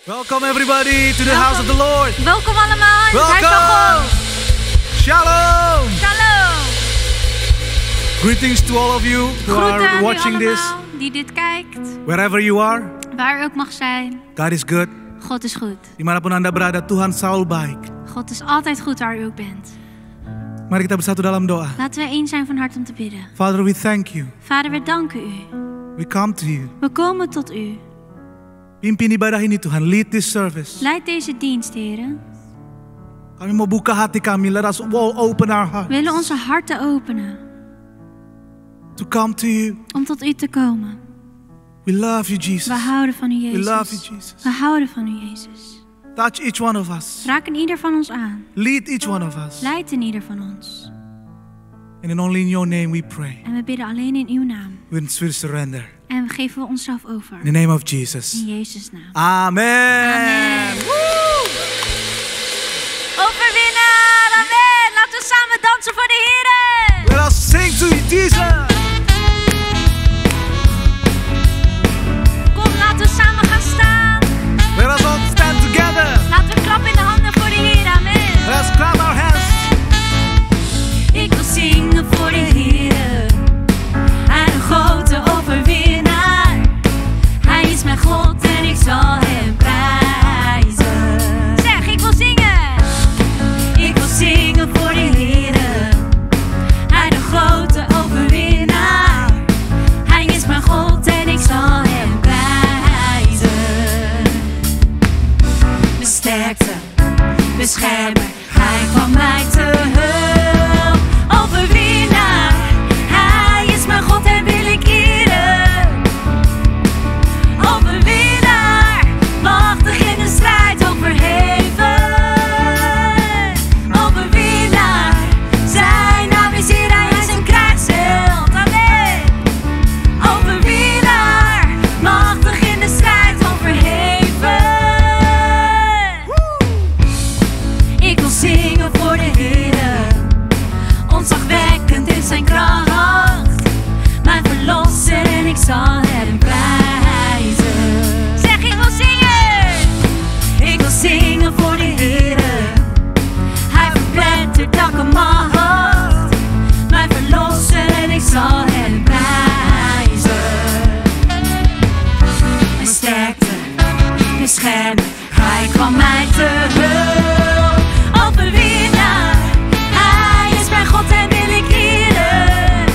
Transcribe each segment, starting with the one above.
Welcome everybody to the house of the Lord. Welkom allemaal in het huis van God. Shalom. Shalom. Greetings to all of you who are watching this. Die dit kijkt. Wherever you are. Waar u ook mag zijn. God is good. God is goed. Dimanapun Anda berada, Tuhan selalu baik. God is altijd goed waar u ook bent. Mari kita bersatu dalam doa. Laten we één zijn van hart om te bidden. Father, we thank you. Vader, we danken u. We come to you. We komen tot u. Pimpin ibadah ini Tuhan, lead this service. Leid deze dienst, Heren. Kami mau buka hati kami, let us all open our hearts. We willen onze harten openen. To come to you. Om tot u te komen. We love you, Jesus. We houden van u, Jezus. We love you, Jesus. We houden van u, Jezus. Touch each one of us. Raak in ieder van ons aan. Lead each one of us. Leid in ieder van ons. And only in your name we pray. En we bidden alleen in uw naam. We surrender. En we geven onszelf over. In the name of Jesus. In Jezus' naam. Amen. Amen. Woe! Overwinnaar, amen. Laten we samen dansen voor de Heer. Let us sing to Jesus. Kom, laten we samen gaan staan. Let us all stand together. Laten we klappen in de handen voor de Heer, amen. Let us clap our hands. Ik wil zingen voor de Heer. Hij is een grote overwinnaar. Hij is mijn God en ik zal hem prijzen. Zeg, ik wil zingen. Ik wil zingen voor de Heer. Hij is een grote overwinnaar. Hij is mijn God en ik zal hem prijzen. Mijn sterkte, beschermer, hij kwam mij te hulp. Overwinnaar, hij is mijn God en wil ik eren. Overwinnaar, machtig in de strijd overheven. Overwinnaar, zijn naam is hier, hij is een krijgsheld. Amen. Overwinnaar, machtig in de strijd overheven. Ik wil zingen voor de Heer, ontzagwekkend in zijn kracht, mijn verlosser en ik zal hem prijzen. Zeg, ik wil zingen. Ik wil zingen voor de Heer. Hij verplettert elke macht, mijn verlosser en ik zal hem prijzen. Mijn sterkte, beschermer, hij kwam mij te hulp. Overwinnaar, hij is mijn God en wil ik eren.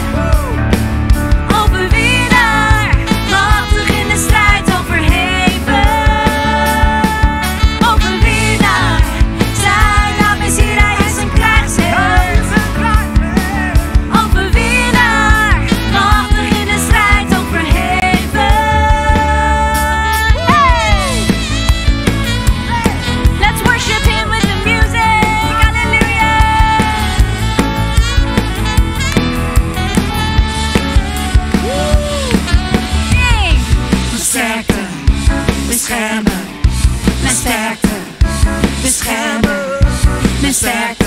Overwinnaar, machtig in de strijd overheven. Overwinnaar, zijn naam is hier, hij is een krijgsheld. Overwinnaar, machtig in de strijd overheven. Hey! Let's worship him with the music. Hallelujah. Sing. Mijn sterkte, beschermen. Mijn sterkte, beschermen. Mijn sterkte,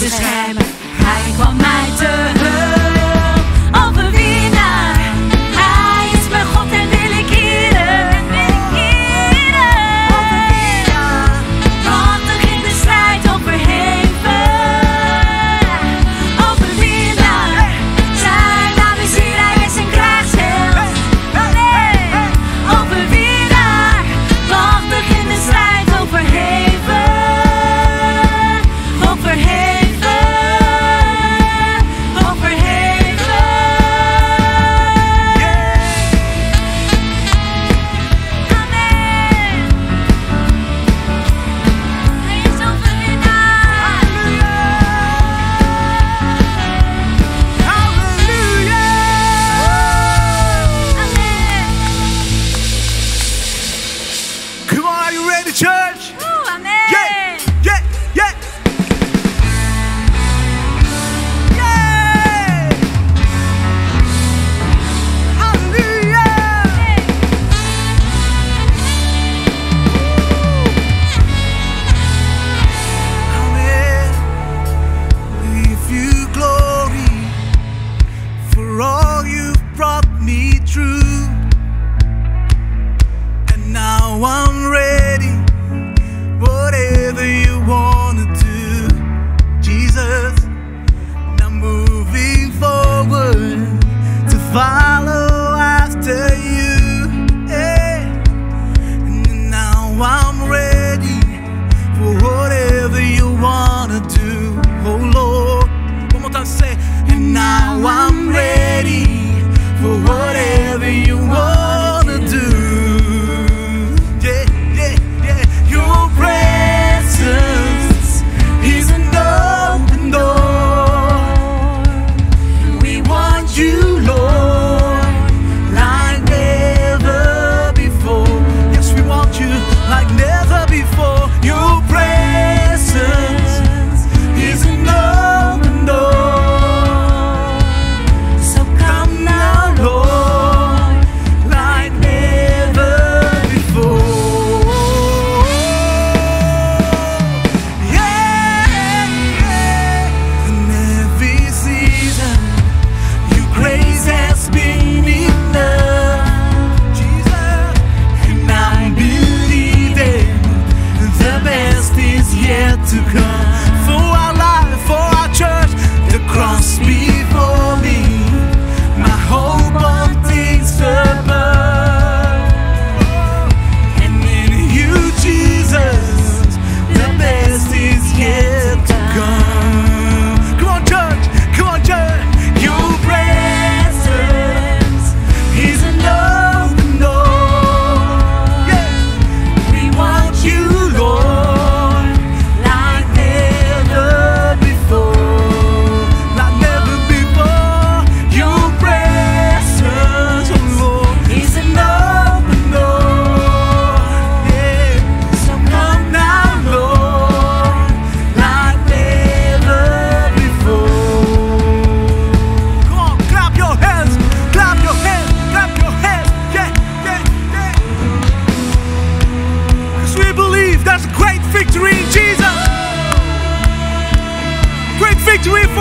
beschermen. Hij kwam mij te hulp. Overwinnaar, hij is mijn God en wil ik eren. Overwinnaar, machtig in de strijd overheven. Overwinnaar, zijn naam is hier, hij is een krijgsheld. Overwinnaar, machtig in de strijd overheven. Overheven, overheven.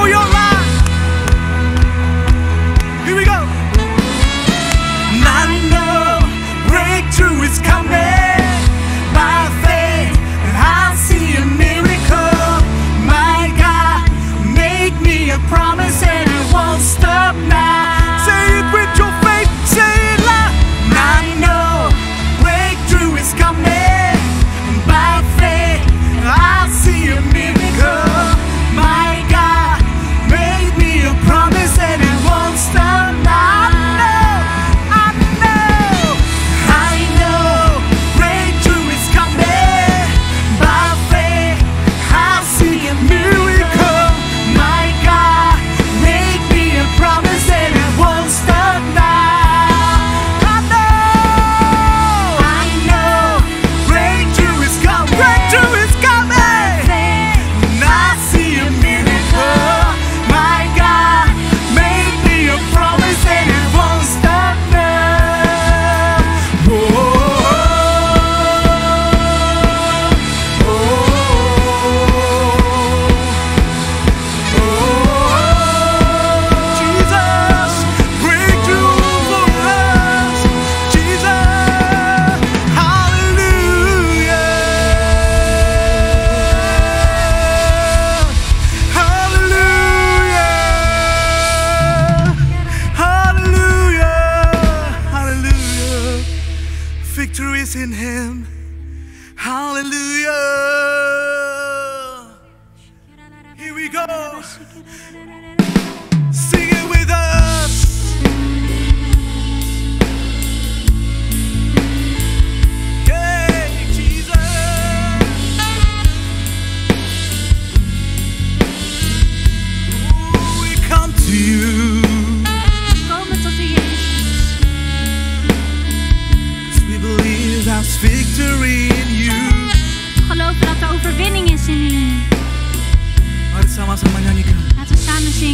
for your life. Here we go. I know breakthrough is coming. By faith, I'll see a miracle. My God, make me a promise and I won't stop now. Say it with your faith, say it loud. I know breakthrough is coming. By faith, I'll see a miracle. My God, make me a promise and it won't stop now. Victory is in Him. Hallelujah. Here we go. Sing it with us. Yeah, Jesus. Oh, we come to you. There's victory in you. Geloof dat er overwinning is in u. Mari sama-sama nyanyikan. Laten we samen zingen.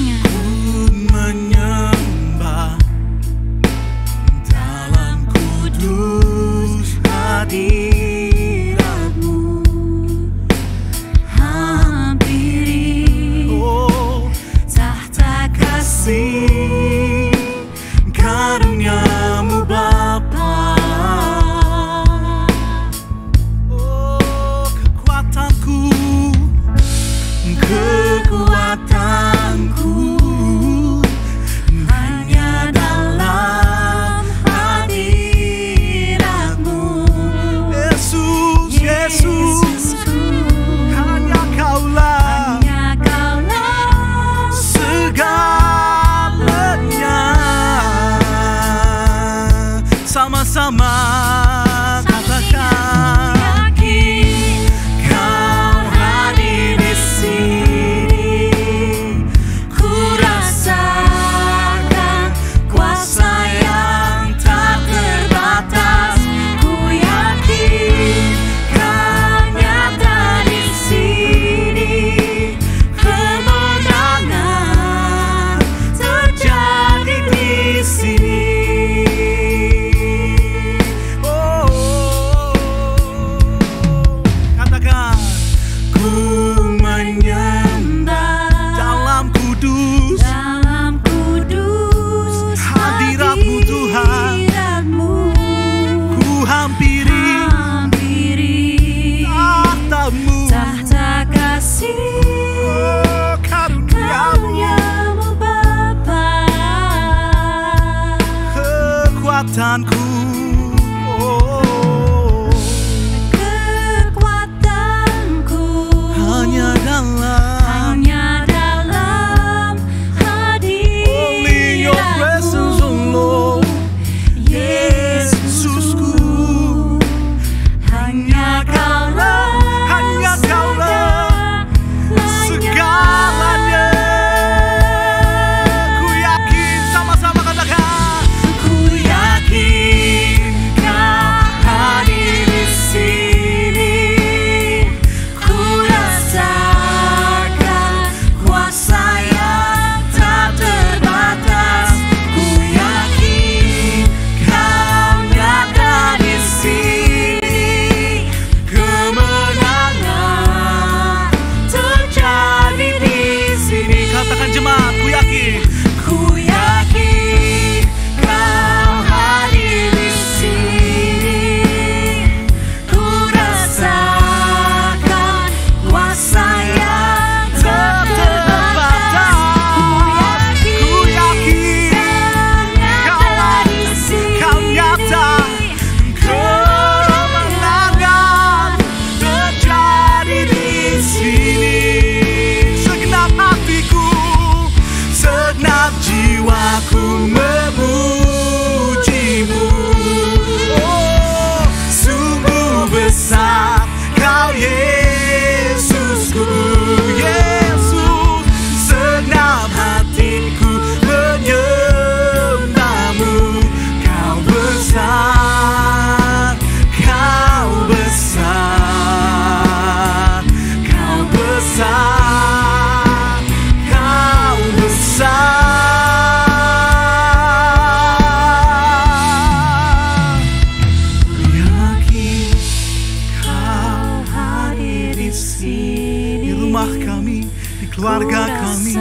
keluarga kami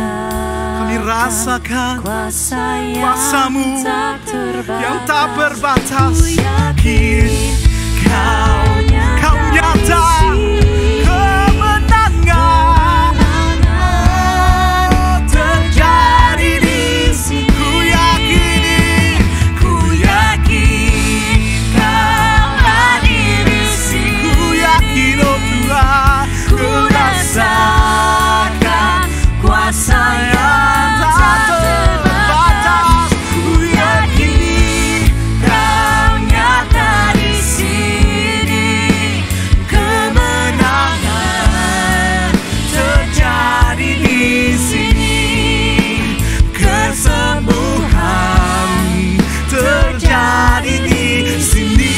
rasakan kuasa-Mu yang tak berbatas. Yakin Kau nyata kemenangan terjadi di sini. Ku yakin Kau hadir di sini. Ku yakin oh Tuhan, ku rasakan kuasa yang tak terbatas. Ku yakin Kau nyata di sini. Kemenangan terjadi di sini. Kesembuhan terjadi di sini.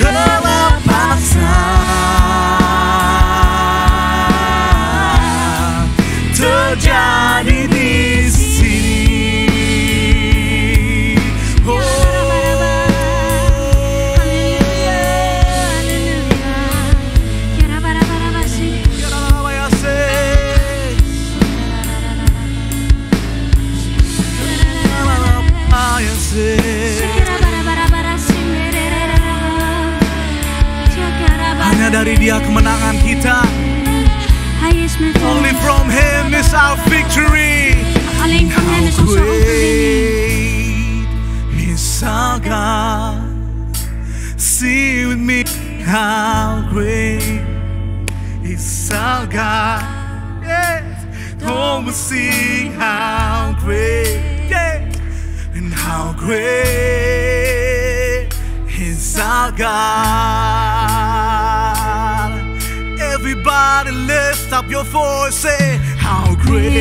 Kelepasan terjadi di sini. Oh. Hanya dari Dia kemenangan kita. Only from Him is our victory. How great is our God. Sing with me. How great is our God. Yes. Oh, we sing how great. Yeah. And how great is our God. Everybody lift up your voice, say how great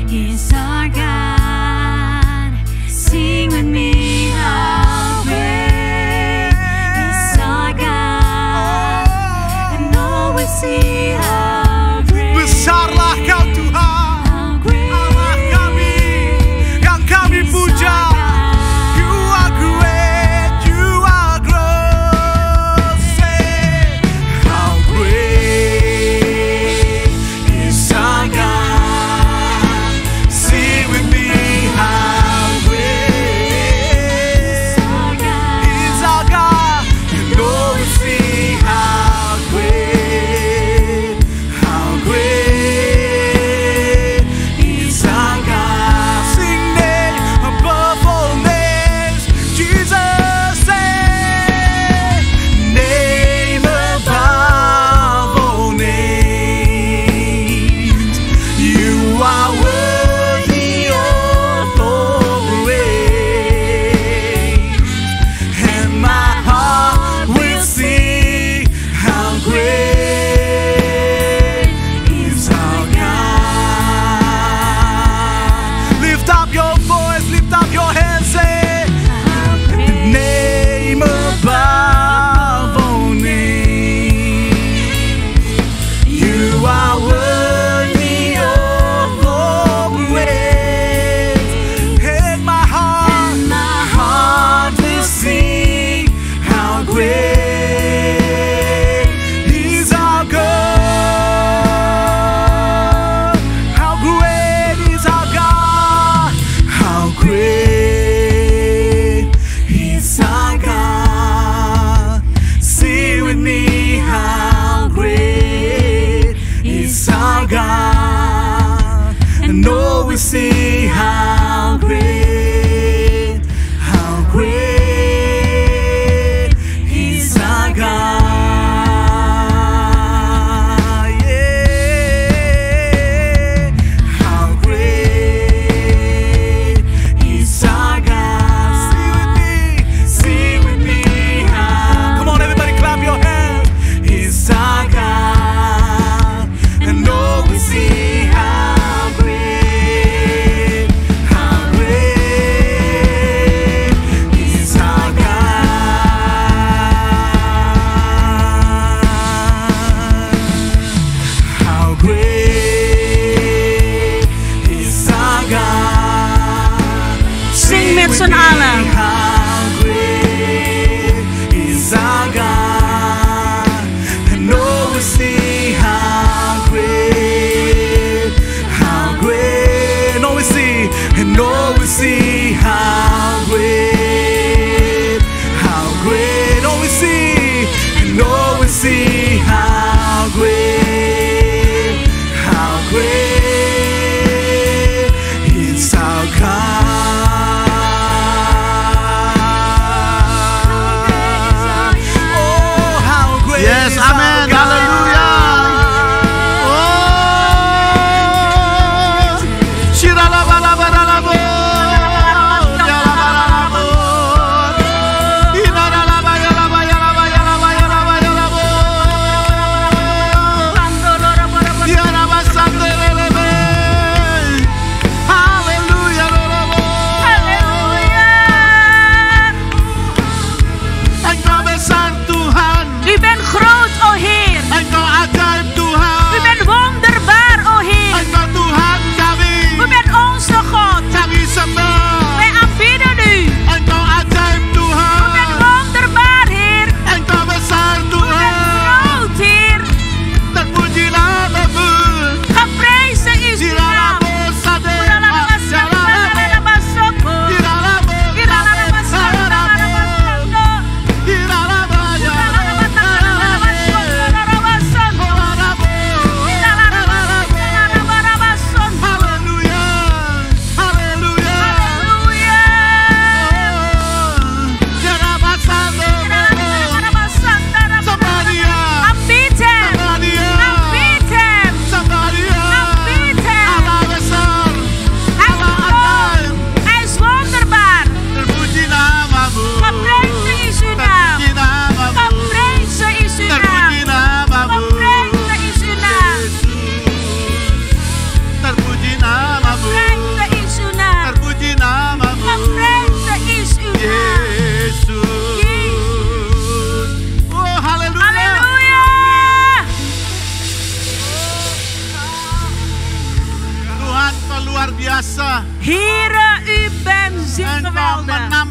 is our God. Sing with me, how great is our God. And all we see how great. Besarlah Kau Tuhan, Allah kami yang kami puja. You are great, you are great. Say how great is our God.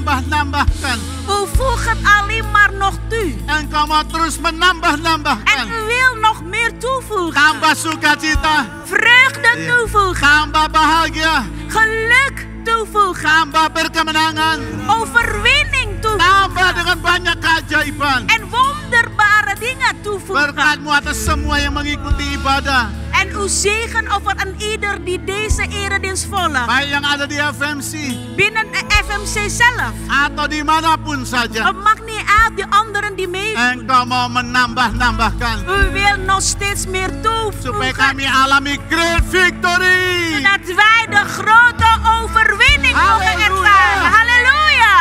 menambah-nambahkan. U voegt het alleen maar nog toe. Engkau mau terus En menambah-nambahkan. u wil nog meer toevoegen. Tambah sukacita, Vreugde Iya. toevoegen. tambah bahagia, Geluk toevoegen. tambah berkemenangan, Overwinning tambah toevoegen. dengan banyak keajaiban. En wonderbare dingen toevoegen. Berkatmu atas semua yang mengikuti ibadah. En uw zegen over een ieder die deze eredienst volgt. Baik yang ada di FMC Binnen de FMC zelf. atau dimanapun saja. Het maakt niet uit de anderen die meedoen. Engkau mau menambah-nambahkan. U wil nog steeds meer Supaya toevoegen. kami alami great victory. Zodat wij de grote overwinning mogen Halleluja. ervaren. Halleluja.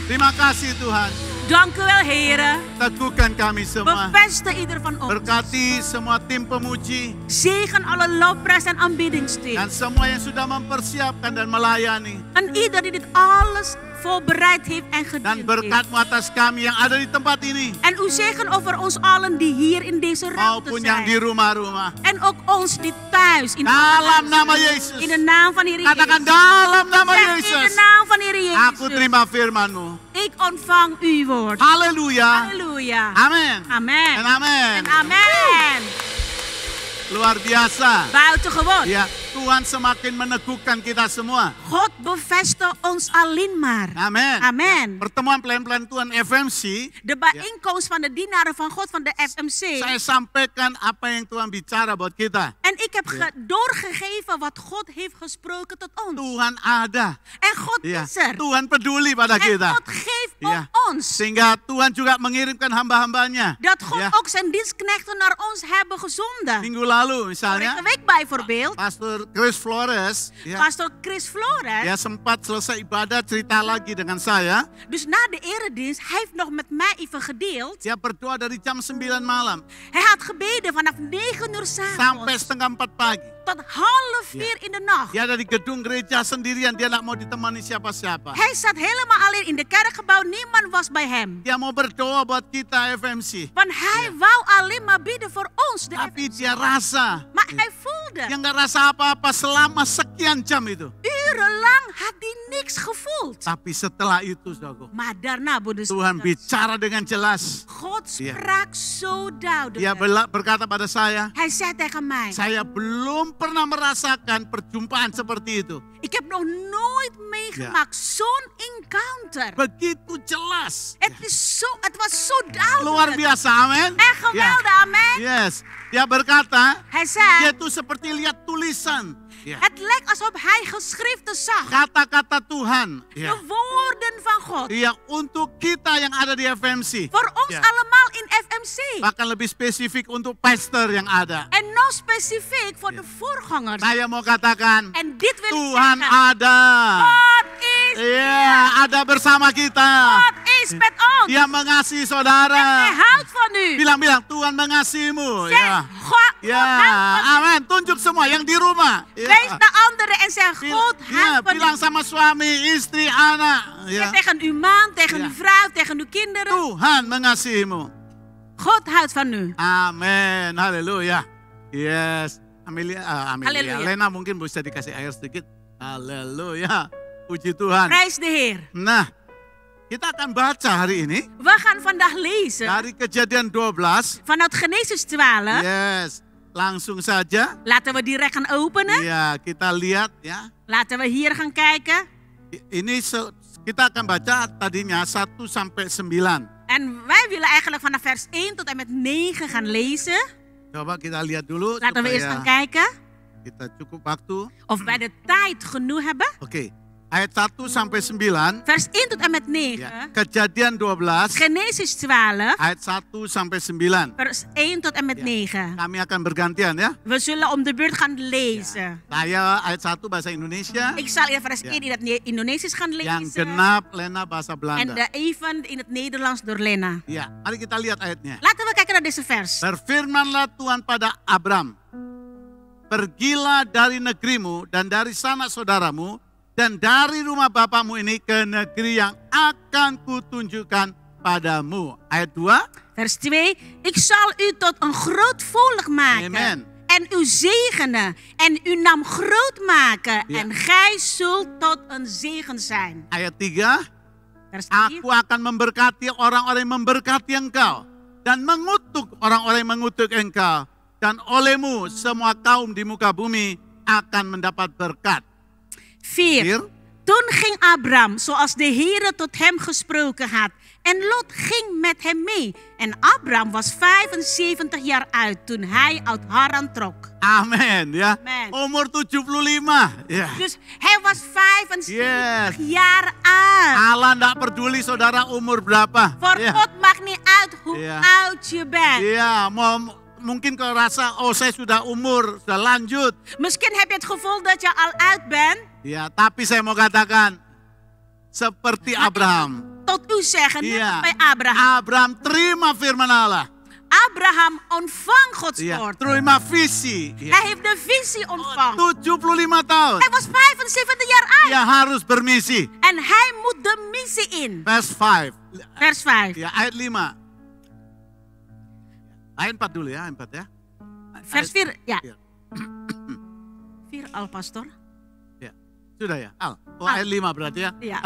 Terima kasih Tuhan. Dank u wel, heren. Teguhkan kami semua. Bevestig ieder van ons. Berkati semua tim pemuji. Zegen alle lofprijs en aanbiddingsteam. Dan semua yang sudah mempersiapkan dan melayani. En ieder die dit alles voorbereid heeft en Dan gediend heeft. berkatmu atas kami yang ada di tempat ini. En uw zegen over ons allen die hier in deze ruimte Maupun yang di zijn. rumah-rumah. En ook ons die thuis. In Dalam nama Yesus. In de naam van Heer Jezus. Katakan dalam nama Zeg, in de Yesus. naam van Heer Jezus. Aku terima firman-Mu. Ik ontvang uw woord. Haleluya. Halleluja. Amin. Amen. En amin. En amen. Luar biasa. Buitengewoon. Ya, Tuhan semakin meneguhkan kita semua. God bevestigt ons alleen maar. Amin. Amen. Pertemuan pelayan Tuhan FMC, De bijeenkomst van de dienaren van God van de FMC. saya sampaikan apa yang Tuhan bicara buat kita. En ik heb doorgegeven wat God heeft gesproken tot ons. Tuhan ada. En God Ya, is er. Tuhan peduli pada En kita. God geeft Ya. om ons. Sehingga Tuhan juga mengirimkan hamba-hambanya. Dat God Ya. ook zijn dienstknechten naar ons hebben gezonden. Minggu lalu misalnya, Vorige week bijvoorbeeld. Pastor Chris Flores ya, Pastor Chris Flores. dia sempat selesai ibadah cerita lagi dengan saya. Dus na de eredienst, hij heeft nog met mij even gedeeld. Dia berdoa dari jam 9 malam Hij had gebeden vanaf 9 uur sampai s'avonds setengah 4 pagi. tot 3:30 in de nacht. Dia ada di gedung gereja sendirian, dia tidak mau ditemani siapa-siapa. Hij zat helemaal alleen in de kerkgebouw, niemand was bij hem. Dia mau berdoa buat kita FMC. Want hij wou alleen maar bidden voor ons. Tapi dia rasa, Maar hij voelde, dia nggak rasa apa-apa selama sekian jam itu. urenlang had hij niks gevoeld. Tapi setelah itu, saudaraku, Maar daarna, broeders en Tuhan zusters, bicara dengan jelas. God Ja. sprak zo Dia duidelijk. berkata pada saya, Hij zei tegen mij, saya belum pernah merasakan perjumpaan seperti itu. ik heb nog nooit meegemaakt zo'n encounter. Begitu jelas. Het was zo Luar duidelijk. biasa, amin. En geweldig, amen. Yes. Dia berkata, Hij dia zei, itu seperti lihat tulisan. Ya. het lijkt alsof hij geschriften zag. Kata-kata Tuhan. Ya. De woorden van God. Iya, untuk kita yang ada di FMC. Voor ons Ja. allemaal in FMC. Bahkan lebih spesifik untuk pastor yang ada. En nog specifiek voor de voorgangers. Saya mau katakan, En dit wil ik Tuhan zeggen. ada. God is, Iya, ada bersama kita. God is met ons. Dia mengasihi En saudara. hij houdt van u. Bilang-bilang, Tuhan mengasihimu. Zeg, Ya. God Ya, houdt van u. amin. Tunjuk semua yang di rumah. Ya. Wees naar anderen en zeg, God Ya, houdt van bilang u. sama suami, istri, anak. Zeg Ya. tegen uw man, tegen Ja. uw vrouw, tegen uw kinderen. Tuhan mengasihimu. God houdt van u. Amin. Haleluya. Yes. Amelia, Haleluya. Lena mungkin bisa dikasih air sedikit. Haleluya. Puji Tuhan. Prijs de Heer. Nah, kita akan baca hari ini We gaan vandaag lezen dari Kejadian 12. vanuit Genesis 12. Yes. Langsung saja. Laten we direct gaan openen. Ya, kita lihat ya. Laten we hier gaan kijken. Ini kita akan baca tadinya 1 sampai 9. En wij willen eigenlijk vanaf vers 1 tot en met 9 gaan lezen. Coba kita lihat dulu Laten we eerst gaan supaya kijken kita cukup waktu. of wij de tijd genoeg hebben. Oke. Ayat 1 sampai 9. Vers 1 tot en met 9. Ya. Kejadian 12 Genesis 12. ayat 1 sampai 9. Vers 1 tot en met Ja. 9. Kami akan bergantian ya. We zullen om de beurt gaan lezen. Saya ayat 1 bahasa Indonesia, Ik zal in vers Ja. 1 in het Indonesisch gaan yang lezen. genap Lena bahasa En Belanda. de even in het Nederlands door Lena. Ya, mari kita lihat ayatnya. Laten we kijken naar deze vers. Berfirmanlah Tuhan pada Abram, pergilah dari negerimu dan dari sanak saudaramu dan dari rumah bapamu ini ke negeri yang akan kutunjukkan padamu. Ayat 2. Vers 2. Ik zal u tot een groot volk maken. Amen. en u zegenen en uw naam groot maken. Ja. En gij zult tot een zegen zijn. Ayat 3, Vers 3. aku akan memberkati orang-orang yang memberkati engkau. Dan mengutuk orang-orang yang mengutuk engkau. Dan olehmu semua kaum di muka bumi akan mendapat berkat. 4. Hier. Toen ging Abraham zoals de Heere tot hem gesproken had. En Lot ging met hem mee. En Abraham was 75 jaar oud toen hij uit Haran trok. Amin ya. Amen. Umur 75 ya. Dus hij was 75 Yes. jaar oud. Allah tidak peduli saudara umur berapa. Voor Ya. God maakt niet uit hoe Ja. oud je bent. Iya, mungkin kau rasa, oh saya sudah umur, sudah lanjut. Misschien heb je het gevoel dat je al oud bent. Ya, tapi saya mau katakan, seperti Abraham. Tot u zeggen, net Iya. als bij Abraham. Abraham terima firman Allah. Abraham ontvang Gods Iya, woord. terima visi. Iya. Hij heeft de visie ontvangen. 75 tahun. Hij was 75 jaar oud. Dia harus bermisi. En hij moet de missie in. Vers 5. Vers 5. Ya, ayat 5. Ayat 4 dulu ya, ayat 4 ya. Vers 4. Ja. Iya. 4 al, pastor. Ya. Sudah ya, Al. Oh, Al. ayat 5 berarti ya. Ja.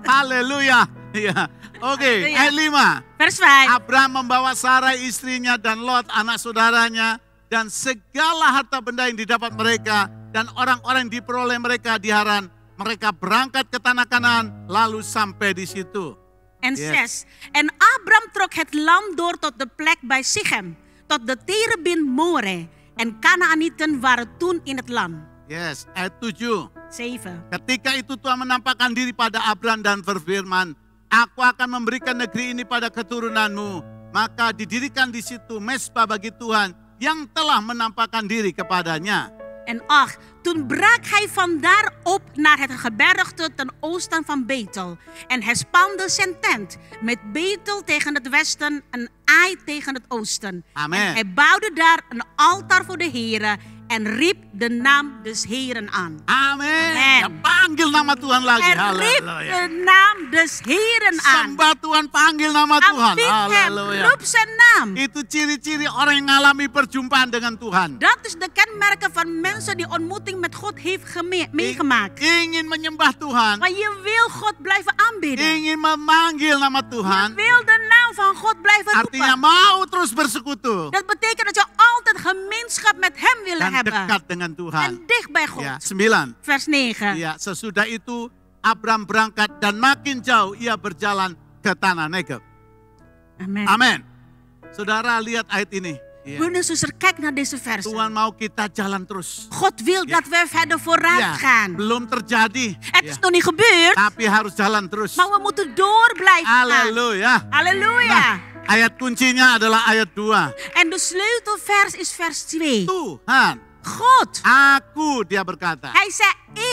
Haleluya. Iya. Oke, Haleluya. ayat 5. Vers 5. Abraham membawa Sarai istrinya dan Lot anak saudaranya dan segala harta benda yang didapat mereka dan orang-orang yang diperoleh mereka di Haran. Mereka berangkat ke tanah Kanaan lalu sampai di situ. En Yes. 6. En Abraham trok het land door tot de plek bij Sichem, tot de terebin More. En Kanaanieten waren toen in het land. Yes, ayat 7. 7. Ketika itu Tuhan menampakkan diri pada Abraham dan berfirman, aku akan memberikan negeri ini pada keturunanmu. Maka didirikan di situ mezbah bagi Tuhan yang telah menampakkan diri kepadanya. En 8. Toen brak hij vandaar op naar het gebergte ten oosten van Betel. En hij spande zijn tent met Betel tegen het westen en Ai tegen het oosten. Amen. En hij bouwde daar een altaar voor de Heere en riep de naam des Heeren aan. Amin. Amen. Ya, panggil nama Tuhan lagi. En riep Haleluya. de naam des Heeren aan. Sembah Tuhan, panggil nama Tuhan. Aanbid hem, Haleluya. roep zijn naam. Itu ciri-ciri orang yang mengalami perjumpaan dengan Tuhan. Dat is de kenmerken van mensen die ontmoeting met God heeft meegemaakt. Ingin menyembah Tuhan. Maar je wil God blijven aanbidden. Ingin memanggil nama Je Tuhan. wil de naam van God blijven Artinya roepen. mau terus bersekutu. Dat betekent dat je altijd gemeenschap met hem willen Dan hebben. dekat dengan Tuhan. En dicht bij God. Ya, 9. Vers 9. Ya, sesudah itu Abraham berangkat dan makin jauh ia berjalan ke tanah Negeb. Amen. Amin. Saudara lihat ayat ini. Ya. Broeders en zusters, kijk naar deze versen. Tuhan mau kita jalan terus. God wil Ja. dat we verder vooruit Ya, gaan. belum terjadi. Het Ya, is nog niet gebeurd, tapi harus jalan terus. maar we moeten door blijven gaan. Haleluya. Halleluja. Nah, ayat kuncinya adalah ayat 2. En de sleutelvers is vers 2. Tuhan, God. aku, dia berkata. Hij zei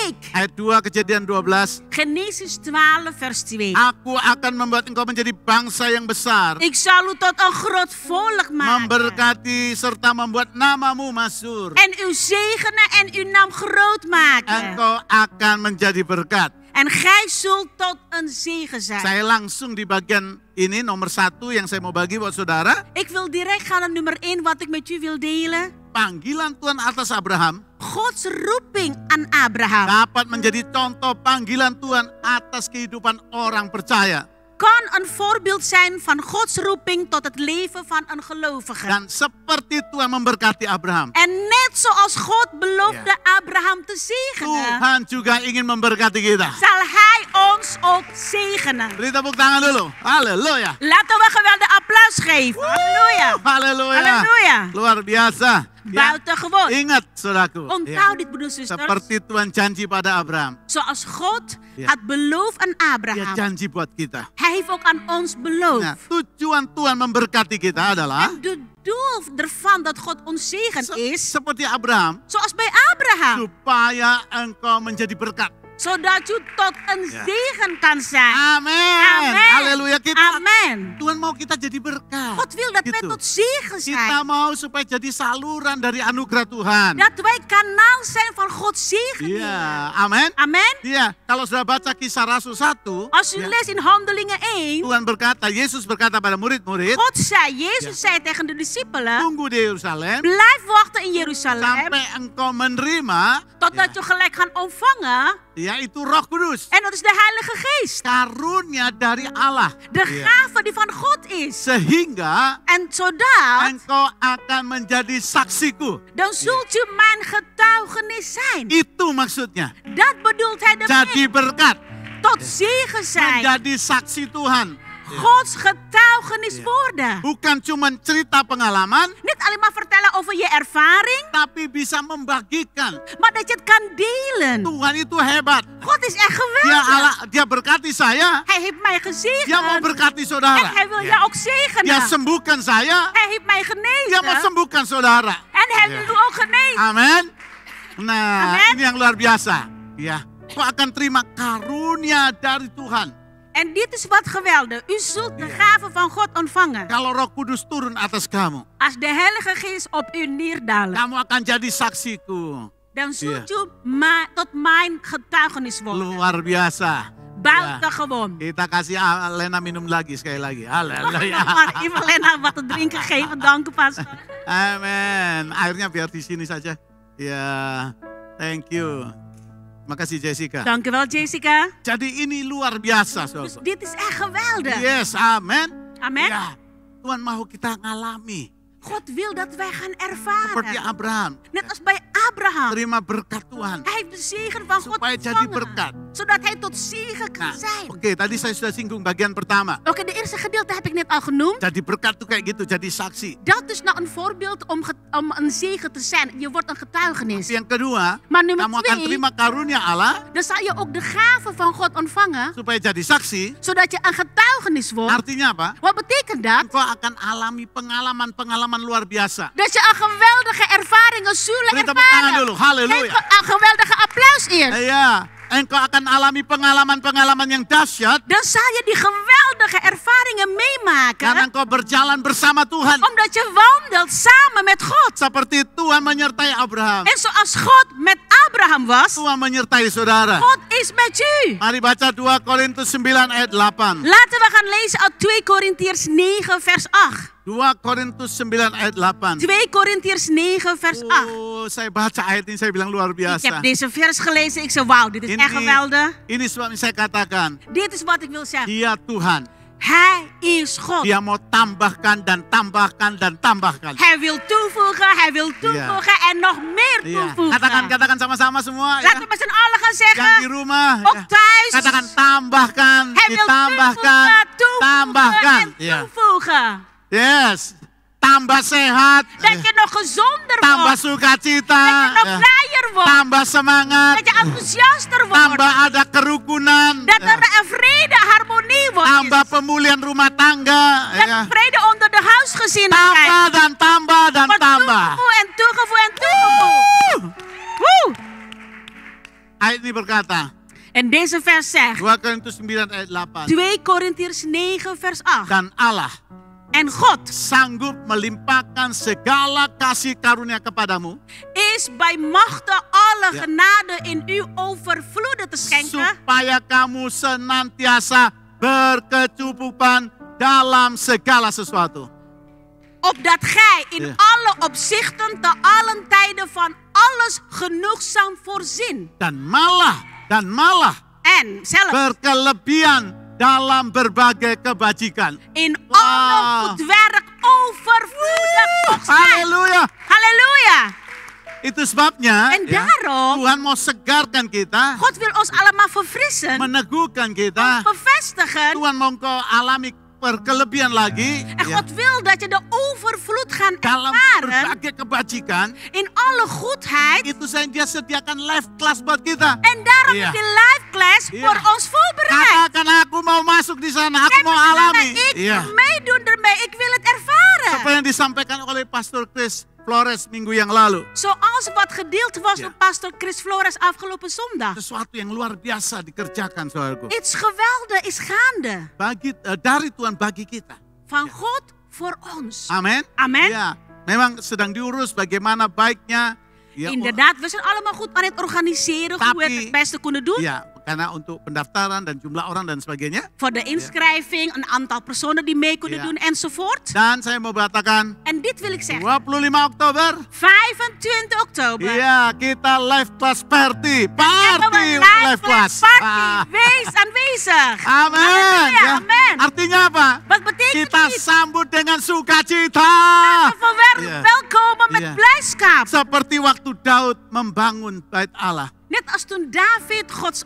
ik. Ayat 2 Kejadian 12. Genesis 12 vers 2. Aku akan membuat engkau menjadi bangsa yang besar. Ik zal u tot een groot volk maken. Memberkati serta membuat namamu masyhur. En u zegenen en uw naam groot maken. Engkau akan menjadi berkat. En gij zult tot een zegen zijn. Saya langsung di bagian ini nomor 1 yang saya mau bagi buat saudara. Ik wil direct gaan naar nummer 1 wat ik met u wil delen. Panggilan Tuhan atas Abraham Gods roeping aan Abraham dapat menjadi contoh panggilan Tuhan atas kehidupan orang percaya. kan een voorbeeld zijn van Gods roeping tot het leven van een gelovige. Dan seperti Tuhan memberkati Abraham, En net zoals God beloofde Abraham te zegenen, Tuhan juga ingin memberkati kita. zal hij ons ook zegenen. Beri tepuk tangan dulu. Haleluya. Laten we geweldig applaus geven. Halleluja. Haleluya. Halleluja. Luar biasa. Ya, Buitengewoon. ingat saudaraku. Ya, Onthoud dit, broeders en zusters. seperti Tuhan janji pada Abraham. Zoals God Ja. had beloofd aan Dia Abraham. janji buat kita. Hij heeft ook aan ons beloofd. Nah, tujuan Tuhan memberkati kita adalah En de doel ervan dat God ons zegen is, seperti Abraham, zoals bij Abraham. supaya engkau menjadi berkat. Zodat u tot een Ja. zegen kan zijn. Amin. Amen. Haleluya. Kita Amen. zegen. Tuhan mau kita jadi berkat. God wil dat wij Gitu. tot zegen Kita zijn. mau supaya jadi saluran dari anugerah Tuhan. Dat wij kanaal zijn van Gods zegen. Iya, amin. Amen. Iya, kalau sudah baca Kisah Rasul 1, Als u ya, leest in Handelingen 1. Tuhan berkata, Yesus berkata pada murid-murid, God zei, Jezus zei tegen de discipelen. tunggu di Yerusalem Blijf wachten in Jeruzalem. sampai engkau menerima, Totdat je gelijk gaat ontvangen. yaitu Roh Kudus, En dat is de Heilige Geest. karunia dari Allah. De Iya. gave die van God is. Sehingga En zodat, engkau akan menjadi saksiku. dan zult u mijn getuigenis zijn. Itu maksudnya. Dat bedoelt hij Jadi ermee. berkat, Tot zegen zijn. menjadi saksi Tuhan. Gods getuigenis worden. Bukan cuma cerita pengalaman, Niet alleen maar vertellen over je ervaring, tapi bisa membagikan. maar dat je het kan delen. Tuhan itu hebat. God is echt Dia geweldig. Allah, dia berkati saya. Hij heeft mij Dia mau gezegend. berkati En saudara. hij wil jou ook Dia zegenen. sembuhkan saya. Hij heeft mij Dia mau genezen. sembuhkan saudara. En hij wil u ook genezen. Amin. Nah, Amin. ini yang luar biasa. Ya, kau akan terima karunia dari Tuhan. En dit is wat geweldig. U zult de gave van God ontvangen. Kalau Roh Kudus turun atas kamu, Als de Heilige Geest op u neerdalen. kamu akan jadi saksiku. Dan zult u tot mijn getuigenis worden. Luar biasa. Buitengewoon. Kita kasih Lena minum lagi sekali lagi. Haleluya. Maar even Lena wat te drinken geven. Dank u, pastor. Amin. Airnya biar di sini saja. Ya, thank you. Makasih Jessica. Dank u wel, Jessica. Jadi ini luar biasa, Dus saudara. dit is echt geweldig. Yes, amin. Amen. Ya, Tuhan mau kita ngalami God wil dat wij gaan seperti ervaren. Abraham. Net als bij Abraham. Terima berkat Tuhan Hij heeft de zegen van God supaya jadi ontvangen. berkat. Zodat hij tot zegen kan Nah, zijn. oke, tadi saya sudah singgung bagian pertama. Oké, de eerste gedeelte heb ik net al genoemd. Jadi berkat tuh kayak gitu, jadi saksi. Dat is nou een voorbeeld om een zegen te zijn. Je wordt een getuigenis. Yang kedua, Maar nummer kamu akan 2, terima karunia Allah dan zal je ook de gave van God ontvangen. supaya jadi saksi. Zodat je een getuigenis wordt. Artinya apa? Wat betekent dat? Engkau akan alami pengalaman-pengalaman luar biasa. Dat je een geweldige ervaringen zullen Beri tepuk tangan ervaren. dulu, haleluya. Geef een geweldige applaus eerst. Iya, engkau akan alami pengalaman-pengalaman yang dahsyat Dan zal je die geweldige ervaringen meemaken. karena engkau berjalan bersama Tuhan. Omdat je wandelt samen met God. Seperti Tuhan menyertai Abraham. En zoals God met Abraham was, Tuhan menyertai saudara. God is met u. Mari baca 2 Korintus 9 ayat 8. Laten we gaan lezen uit 2 Korintiërs 9 vers 8. 2 Korintus 9 ayat 8. 2 Korintiërs 9 vers 8. Oh, saya baca ayat ini saya bilang luar Ik heb biasa. deze vers gelezen. Ik zei, wauw, dit is echt geweldig. Ini sebab saya katakan, Dit is wat ik wil zeggen. Dia Tuhan. Hij is God. Dia mau tambahkan dan tambahkan dan tambahkan. Hij wil toevoegen, hij wil toevoegen en nog meer Iya. toevoegen. Katakan sama-sama semua. Laten we met z'n allen gaan Yang di zeggen. rumah. Ook thuis. Katakan tambahkan, Hij wil ditambahkan, toevoegen tambahkan. en Iya. toevoegen. Yes. Tambah sehat. Dat je nog gezonder Tambah wordt. sukacita. Dat je nog Ya. blijer wordt. Tambah semangat. Dat je enthousiaster wordt. Tambah ada kerukunan. Dat Ya. er een vrede, harmonie wordt. Tambah pemulihan rumah tangga. Dat Ya. vrede onder de huisgezinnen Tambah krijgt. dan tambah dan Wordt tambah. toegevoegd en toegevoegd en toegevoegd. Woe! Ayat ini berkata, En deze vers zegt, 2 Korintus 9 ayat 8. 2 Korintiërs 9 vers 8. Dan Allah En God sanggup melimpahkan segala kasih karunia kepadamu is bij machte alle Ja. genade in u overvloeden te schenken. supaya kamu senantiasa berkecukupan dalam segala sesuatu. Opdat gij in Ja. alle opzichten te allen tijden van alles genoegzaam voorzien. Dan malah En zelfs berkelebihan dalam berbagai kebajikan. in Wauw. alle goed werk overvloedig mag zijn. Haleluya. Halleluja. Itu sebabnya En ya, daarom, Tuhan mau segarkan kita, God wil ons allemaal verfrissen, meneguhkan kita. bevestigen. Tuhan mau engkau alami berkelebihan lagi En ya, God wil dat je de overvloed gaat dalam ervaren berbagai kebajikan. in alle goedheid. Itu saya dia sediakan live class buat kita. En daarom Ja. is die live class Ja. voor ons voorbereid. Katakan aku mau masuk di sana, aku Kijk, mau met z'n allen, alami. ik Iya. meedoen ermee, ik wil het ervaren. Seperti yang disampaikan oleh Pastor Chris Flores minggu yang lalu. Zoals wat gedeeld was Ja. door pastor Chris Flores afgelopen zondag. Sesuatu yang luar biasa dikerjakan, saudaraku. Iets geweldig is gaande. Dari Tuhan bagi kita. Van God voor ons. Amin. Amen. Ya, memang sedang diurus bagaimana baiknya. Ya, Inderdaad, we zijn allemaal goed aan het organiseren hoe we het het beste kunnen doen. ya, karena untuk pendaftaran dan jumlah orang dan sebagainya. Voor de inschrijving, een aantal personen die mee kunnen Ja. doen enzovoort. Dan saya mau katakan, En dit wil ik zeggen. 25 Oktober, 25 oktober. iya kita live class party. Hebben we een Live class. party. Wees aanwezig. Amin. Halleluja, Ya. amen. Artinya apa? Wat betekent Kita dit? sambut dengan sukacita. We Ja. welkomen met Ja. blijdschap. Seperti waktu Daud membangun bait Allah. Net als toen David Gods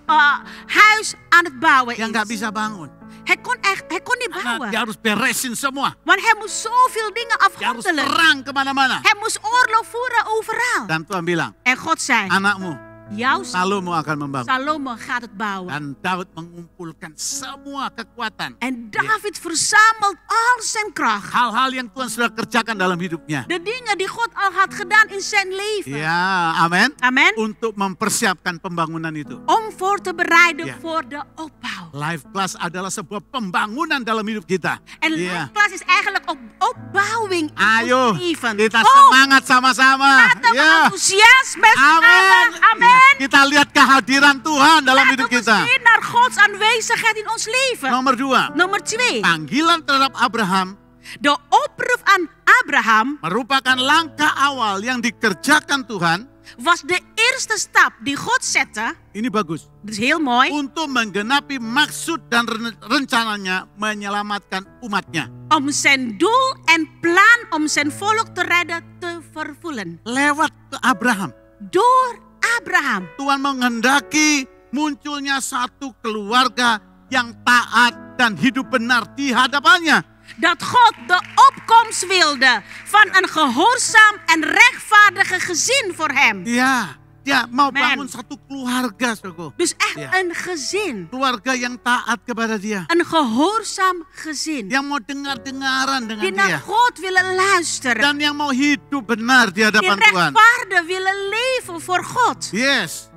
huis aan het bouwen Yang nggak is. bisa bangun. Hij kon niet Karena bouwen. dia harus beresin semua. Want hij moest zoveel dingen Dia harus afhandelen. perang kemana-mana. Hij moest oorlog voeren overal. Dan Tuhan bilang, En God zei, anakmu, jouw zoon Salomo akan membangun. Salomo gaat het bouwen. Dan Daud mengumpulkan semua kekuatan. En David verzamelt al zijn kracht. Hal-hal yang Tuhan sudah kerjakan dalam hidupnya. De dingen die God al had gedaan in zijn leven. Ya, amin. Amen. Untuk mempersiapkan pembangunan itu. Om voor te bereiden Ja. voor de opbouw. Life Class adalah sebuah pembangunan dalam hidup kita. En Ja. Life Class is eigenlijk opbouwing in Ayo, ons leven. kita Oh, semangat sama-sama. laten we Ya. enthousiasme Amin. samen. Amen. Ya, kita lihat kehadiran Tuhan dalam hidup Laten we kita. zien naar Gods aanwezigheid in ons leven. Nomor 2, Nummer 2. panggilan terhadap Abraham De oproep aan Abraham merupakan langkah awal yang dikerjakan Tuhan. was de eerste stap die God zette. Ini bagus. Dat is heel mooi. Untuk menggenapi maksud dan rencananya menyelamatkan umatnya. Om zijn doel en plan om zijn volk te redden te vervullen. Lewat ke Abraham. Door Abraham. Tuhan menghendaki munculnya satu keluarga yang taat dan hidup benar di hadapannya. Dat God de opkomst wilde van een gehoorzaam en rechtvaardige gezin voor hem. Ya, dia mau Amen. bangun satu keluarga, saudaraku. Dus echt Ja. een gezin. Keluarga yang taat kepada dia. Een gehoorzaam gezin. Yang mau dengar-dengaran dengan Die naar dia. God willen luisteren. Dan yang mau hidup benar di Die hadapan Tuhan. rechtvaardig willen leven voor God. Yes.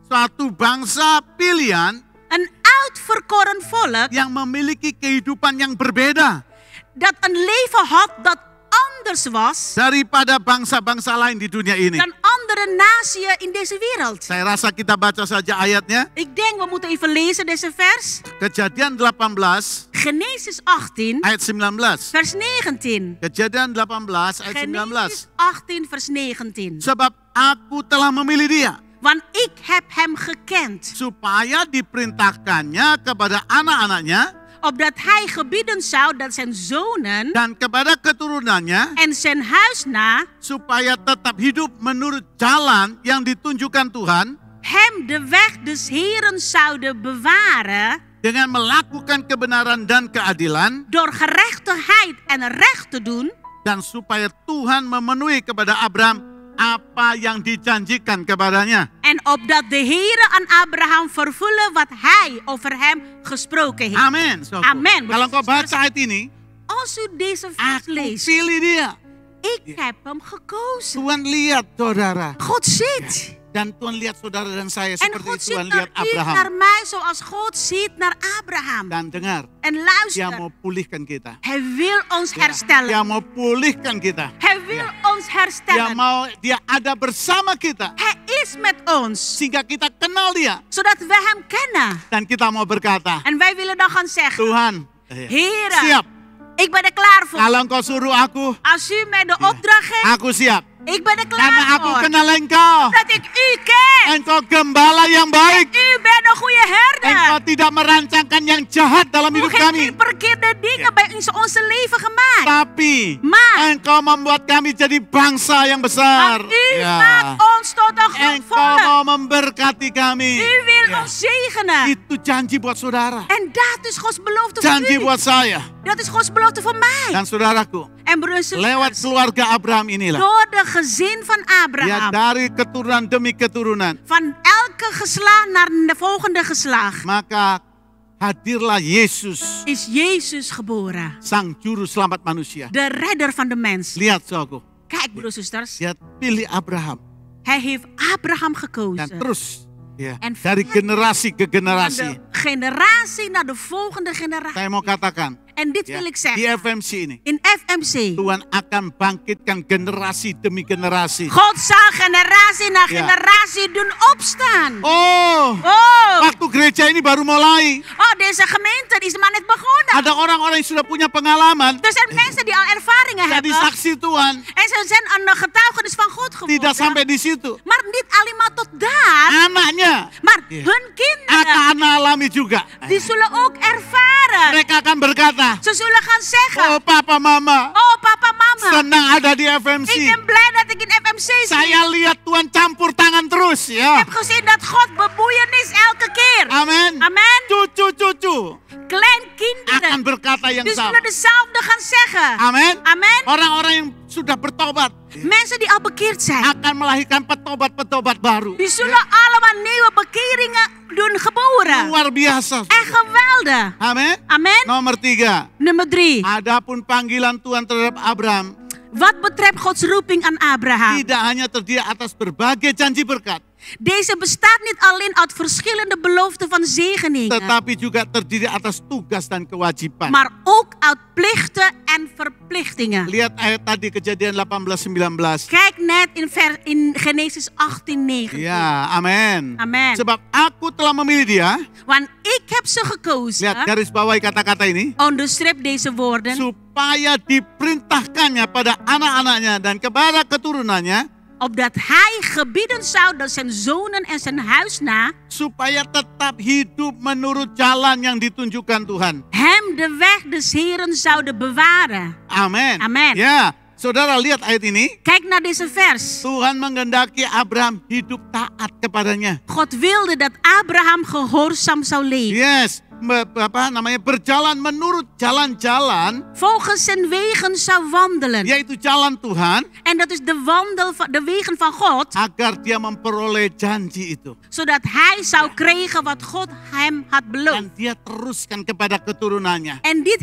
Suatu bangsa pilihan Een uitverkoren volk yang memiliki kehidupan yang berbeda dat een leven had dat anders was daripada bangsa-bangsa lain di dunia ini. dan andere naties in deze wereld. Saya rasa kita baca saja ayatnya. Ik denk we moeten even lezen deze vers. Kejadian 18 Genesis 18 ayat 19. vers 19. Kejadian 18 ayat 19. Genesis 18 vers 19. Sebab aku telah memilih dia Want ik heb hem gekend, supaya diperintahkannya kepada anak-anaknya opdat hij gebieden zou dat zijn zonen dan kepada keturunannya en zijn huis na supaya tetap hidup menurut jalan yang ditunjukkan Tuhan hem de weg des Heeren zouden bewaren dengan melakukan kebenaran dan keadilan door gerechtigheid en recht te doen. dan supaya Tuhan memenuhi kepada Abraham apa yang dijanjikan kepadanya. En opdat de Heere aan Abraham vervullen wat hij over hem gesproken heeft. Amin. saudaraku. Amen. Kalau kau baca ayat ini, Als u deze vers aku leest, pilih dia. ik heb hem gekozen. Tuhan lihat saudara. God ziet. Dan Tuhan lihat saudara dan saya En seperti God ziet Tuhan naar lihat u, naar Abraham. mij, zoals God ziet naar Abraham. Dan dengar, En dia luister, mau pulihkan kita. hij wil ons Dia herstellen. mau pulihkan kita. Hij wil ons Dia herstellen. dia ada bersama kita. Hij is met ons, Sehingga kita kenal dia. zodat we hem kennen. Dan kita mau berkata, En wij willen dan gaan zeggen, Tuhan, Heere, siap. ik ben er klaar voor. Kalau engkau suruh aku, Als u mij de opdracht geeft, aku siap. ik ben er Karena klaar aku voor. kenal engkau. Dat ik u ken. Engkau gembala yang baik. U bent een goede Engkau herder. tidak merancangkan yang jahat dalam U hidup heeft kami. geen verkeerde dingen bij onze leven gemaakt. Tapi Maar engkau membuat kami jadi bangsa yang besar. want u maakt ons tot een groot Engkau volk. mau memberkati kami. U wil Ja. ons zegenen. Itu janji buat saudara. En dat is Gods belofte voor Janji u. buat saya. Dat is Gods belofte voor mij. Dan saudaraku, En broers en lewat zusters, keluarga Abraham inilah. door de gezin van Ya Abraham, dari keturunan demi keturunan. van elke geslacht naar de volgende geslacht, Maka hadirlah Yesus, is Jezus geboren. sang juru selamat manusia. De redder van de mens. Lihat saudaraku, Kijk broers en zusters, dia pilih Abraham hij heeft Abraham dan gekozen. terus ya, En dari generasi ke Van generasi. de generatie naar de volgende generatie. Saya mau katakan, En dit ya, wil ik di zeggen. FMC ini In FMC. Tuhan akan bangkitkan generasi demi generasi. God zal generatie na Ja. generatie doen opstaan. Oh, Oh, waktu gereja ini baru mulai, oh, deze gemeente die is maar net begonnen. ada orang-orang yang sudah punya pengalaman, Er zijn mensen die al ervaringen jadi hebben. saksi Tuhan. En ze zijn aan de getuigenis van God Tidak geworden. sampai di situ. Maar niet alleen tot daar. Anaknya Maar Ja. hun kinderen, akan alami juga. die zullen ook ervaren. Mereka akan berkata, Ze zullen gaan zeggen. oh papa mama, Oh papa mama. senang ada di FMC. Ik ben blij dat ik in FMC zit. Saya lihat Tuhan campur tangan terus Ik ya. heb gezien dat God bemoeienis elke keer. Amin. Amen. Cucu-cucu akan Kleinkinderen. berkata yang Die sama. zullen dezelfde gaan zeggen. Amin. Amen. Orang-orang yang sudah bertobat Mensen die al bekeerd zijn. akan melahirkan petobat-petobat baru. Die zullen allemaal nieuwe bekeringen doen geboren. Luar biasa. En geweldig. Amin. Amen. Nomor 3. Nummer 3. Adapun panggilan Tuhan terhadap Abraham Wat betreft Gods roeping aan Abraham. tidak hanya terdiri atas berbagai janji berkat, Deze bestaat niet alleen uit verschillende beloften van zegeningen. tetapi juga terdiri atas tugas dan kewajiban. Maar ook uit plichten en verplichtingen. Lihat ayat tadi Kejadian 18:19. Kijk net in Genesis 18:9. Ya, amin. Amen. Sebab aku telah memilih dia. Want ik heb ze gekozen. Lihat garis bawahi kata-kata ini. Onderstrip deze woorden. Supaya diperintahkannya pada anak-anaknya dan kepada keturunannya. Opdat hij gebieden zou dat zijn zonen en zijn huis na Supaya tetap hidup menurut jalan yang ditunjukkan Tuhan. hem de weg des Heren zouden bewaren. Amin. Amin. Ya, saudara lihat ayat ini. Kijk naar deze vers. Tuhan menghendaki Abraham hidup taat kepadanya. God wilde dat Abraham gehoorzaam zou leven. Yes, berjalan menurut jalan-jalan, Volgens zijn wegen zou wandelen. yaitu jalan Tuhan, En dat is de wegen van God. agar dia memperoleh janji itu. Zodat hij zou krijgen wat God hem had beloofd. Dan dia teruskan kepada keturunannya. En dit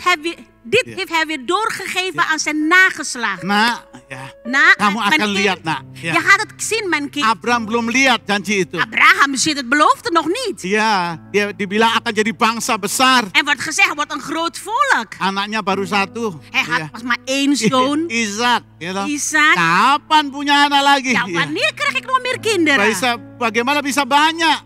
heeft hij weer doorgegeven aan zijn nageslacht. Nah, ya, Nou, kamu mijn akan kind, lihat nak. je Ya. gaat het zien, mijn kind. Abraham belum lihat janji itu. Abraham ziet het belofte nog niet. Ya, dia dibilang akan jadi bangsa besar. En wordt gezegd, hij wordt een groot volk. Anaknya baru satu. Hij had Ya. pas maar één zoon, Ishak, gitu. Isaac. Kapan punya anak lagi? Ja, Ya. wanneer krijg ik nog meer kinderen? Bagaimana bisa banyak?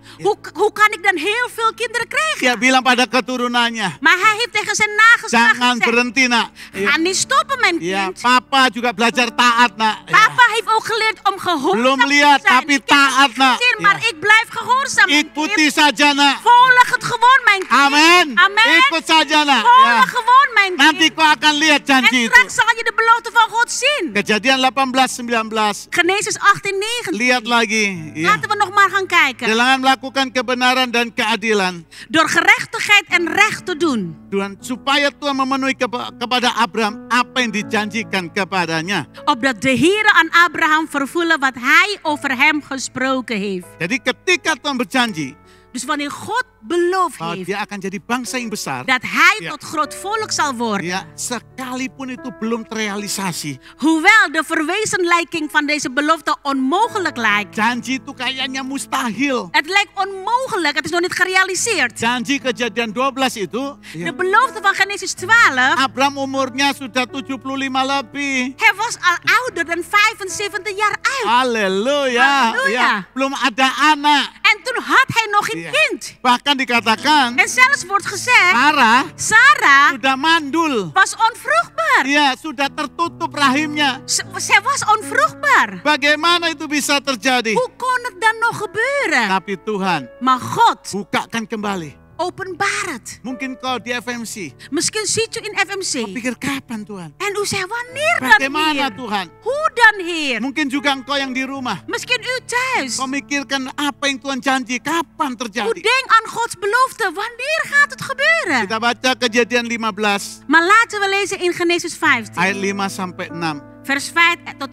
Hoe kan ik dan heel veel kinderen krijgen? Dia bilang pada keturunannya, Maar hij heeft tegen zijn nageslacht jangan gezegd, berhenti nak. ga niet stoppen, mijn Ya, kind. papa juga belajar taat nak. Ya. Papa heeft ook geleerd om gehoorzaam Belum te lihat, zijn. tapi Ik heb het taat, niet nak. gezien, maar Ja. ik blijf gehoorzaam, mijn Ikuti kind. saja nak. Volg het gewoon, mijn kind. Amin. Amen. Ikut saja nak. Volg Ya. gewoon, mijn Nanti kind. kau akan lihat En janji itu. straks zal je de belofte van God zien. Kejadian 18:19. Genesis 18:19. Lihat lagi. Ya. Laten we nog maar gaan kijken. Dengan melakukan kebenaran dan keadilan. Door gerechtigheid en recht te doen. Supaya Tuhan memenuhi kepada Abraham apa yang dijanjikan kepadanya. Opdat de Heer aan Abraham vervullen wat hij over hem gesproken heeft. Jadi ketika Tuhan berjanji Dus wanneer God beloofd bahwa heeft dia akan jadi bangsa yang besar. dat hij Ja. tot groot volk zal worden. Ya, sekalipun itu belum terrealisasi. Hoewel de verwezenlijking van deze belofte onmogelijk lijkt. Janji itu kayaknya mustahil. Het lijkt onmogelijk, het is nog niet gerealiseerd. Janji Kejadian 12 itu, De belofte van Genesis 12, Abraham umurnya sudah 75 lebih. hij was al ouder dan 75 jaar oud. Haleluya. Haleluya. Ya, belum ada anak. En toen had hij nog geen Ja. kind. Bahkan dikatakan En zelfs wordt gezegd, Sarah Sarah sudah mandul. was onvruchtbaar. Ya, sudah tertutup rahimnya. Zij was onvruchtbaar. Bagaimana itu bisa terjadi? Hoe kon het dan nog gebeuren? Tapi Tuhan Maar God bukakan kembali. openbaar het. Mungkin kau di FMC. Misschien ziet u in FMC. Pikir kapan Tuhan? En u zegt, wanneer dan, Bagaimana Heer? Tuhan? Hoe dan, Heer? Mungkin juga engkau yang di rumah. Misschien u thuis. Kau mikirkan apa yang Tuhan janji, kapan U terjadi? denkt aan Gods belofte. Wanneer gaat het gebeuren? Kita baca Kejadian 15 Maar laten we lezen in Genesis 15. ayat 5 sampai 6. Vers 5 tot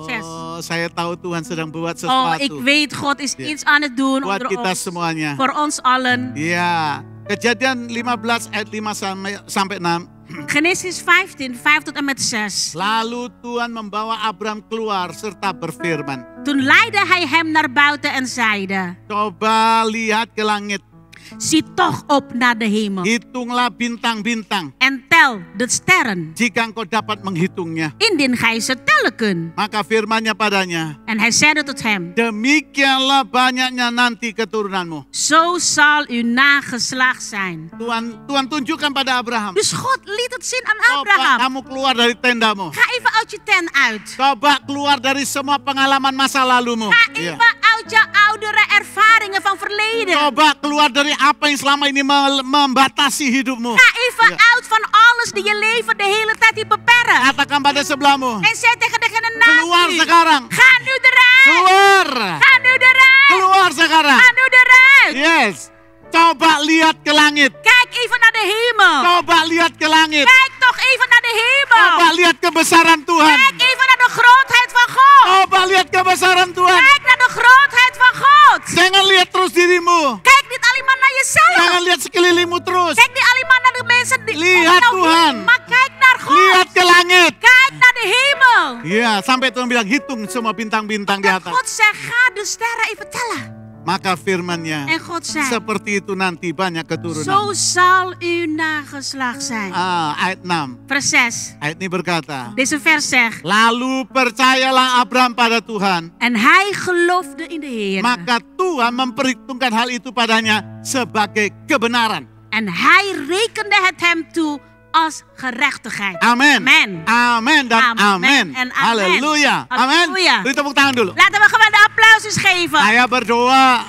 6. Oh, saya tahu Tuhan sedang buat Oh, ik sesuatu weet, God is Ja. iets aan het doen buat onder kita ons. semuanya. Voor ons allen. Iya, Kejadian 15 ayat 5 sampai 6. Genesis 15, 5 tot en met 6. Lalu Tuhan membawa Abram keluar serta berfirman, Toen leidde hij hem naar buiten en zeide, coba lihat ke langit, zie toch op naar de hemel hitunglah bintang-bintang, en tel de sterren, jika engkau dapat menghitungnya. indien gij ze tellen kunt. Maka firman-Nya padanya, En hij zeide tot hem, demikianlah banyaknya nanti keturunanmu. zo zal uw nageslacht zijn. Tuhan tunjukkan pada Abraham, Dus God liet het zien aan coba Abraham. kamu keluar dari tendamu. Ga even uit je tent uit. Coba keluar dari semua pengalaman masa lalumu. Ga Iya. even uit je oudere ervaringen van verleden. Coba keluar dari apa yang selama ini membatasi hidupmu. Ga even Ja. uit van alles die je leven de hele tijd die beperkt. Katakan pada sebelahmu, En zeg tegen degene keluar naast u, sekarang. ga nu eruit. Keluar. Ga nu eruit. Keluar sekarang. Ga nu eruit. Yes. Coba lihat ke langit. Kijk even naar de hemel. Coba lihat ke langit. Kijk toch even naar de Coba hemel. lihat kebesaran Tuhan. Kijk even naar de grootheid van God. Coba lihat kebesaran Tuhan. Kijk naar de grootheid van God. Jangan lihat terus dirimu. Kijk niet alleen maar naar jezelf. Jangan lihat sekelilingmu terus. Kijk niet alleen maar naar de mensen die Lihat om jou Tuhan. heen, maar kijk naar God. Lihat ke langit. Kijk naar de hemel. Ya, sampai Tuhan bilang hitung semua bintang-bintang di En atas. God zegt, ga de sterren even tellen. Maka firman-Nya, En God zei, seperti itu nanti banyak keturunan. zo zal uw nageslacht zijn. Ayat 6. Vers 6. Ayat ini berkata, Deze vers zegt, lalu percayalah Abraham pada Tuhan. en hij geloofde in de Heer. Maka Tuhan memperhitungkan hal itu padanya sebagai kebenaran. En hij rekende het hem toe als gerechtigheid. Amin. Amen. Amin dan Amen amin. en amen. Haleluya. Amin. Halleluja. Beri tepuk tangan dulu. Laten we gewoon de applausjes geven. Saya berdoa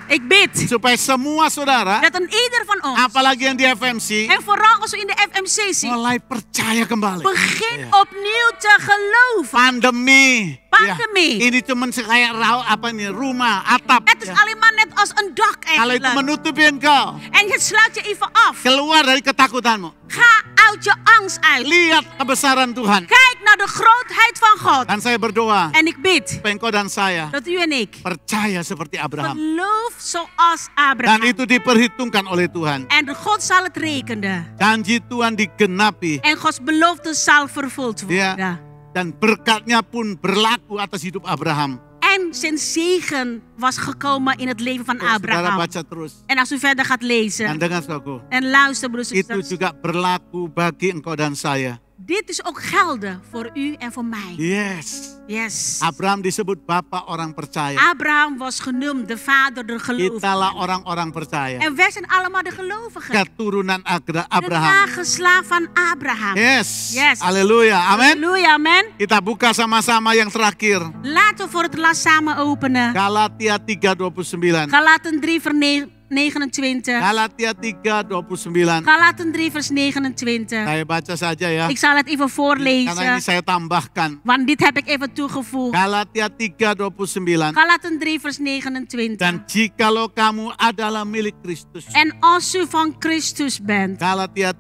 Ik bid supaya semua saudara, dat een ieder van ons, apalagi yang di FMC, en vooral als we in de FMC zien, mulai percaya kembali. begin Iya. opnieuw te geloven. Pandemi. Pandemi. Ya, ini cuma kayak rumah, atap. Het is Ya. alleen maar net als een dak Kalau itu eigenlijk. menutupi engkau, En het sluit je even af. keluar dari ketakutanmu. Ga uit je angst uit. Lihat kebesaran Tuhan. Kijk naar de grootheid van God. Dan saya berdoa, En ik bid supaya engkau dan saya dat u en ik percaya seperti Abraham. geloof zoals Dan Abraham. itu diperhitungkan oleh Tuhan. En God zal het rekenen. Janji Tuhan digenapi. En Gods belofte zal vervuld worden. Ya. Dan berkatnya pun berlaku atas hidup Abraham. En zijn zegen was gekomen in het leven van Kalau saudara Abraham. baca terus. En als u verder gaat Dan lezen dengar saudaraku, en luister broeders en itu zusters. juga berlaku bagi engkau dan saya. Dit is ook gelden voor u en voor mij. Yes. Yes. Abraham disebut bapa orang percaya. Abraham was genoemd de vader der gelovigen. Kitalah orang-orang percaya. En wij zijn allemaal de gelovigen. Keturunan De Abraham. nageslacht van Abraham. Yes. Yes. Haleluya. Amin. Halleluja, amen. Kita buka sama-sama yang terakhir. Laten we voor het laatst samen openen. Galatia 3:29. Galaten 3 vers 29. Galatia 3:29. Galaten 3 vers 29. Saya baca saja ya. Ik zal het even Karena ini voorlezen. saya tambahkan. Want dit heb ik even toegevoegd. Galatia 3:29. Galaten 3 vers 29. Dan jikalau kamu adalah milik Kristus. En als u van Christus bent. Galatia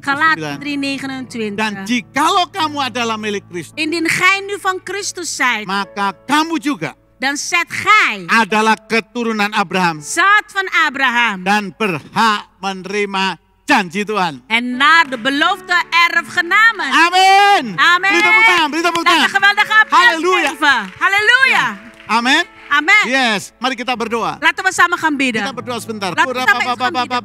Galaten 3:29. 3 29. Dan jikalau kamu adalah milik Kristus, Indien gij nu van Christus zijt. maka kamu juga Dan zet gij adalah keturunan Abraham zaad van Abraham. dan berhak menerima janji Tuhan. En naar de beloofde erfgenamen. Amin. Amen. Beri tepuk tangan, beri tepuk Laten we tangan. geweldige applaus Halleluja. geven. Halleluja. Amin. Amen. Yes, mari kita berdoa. Laten we samen gaan bidden. Kita berdoa sebentar. Laten we samen eens gaan bidden.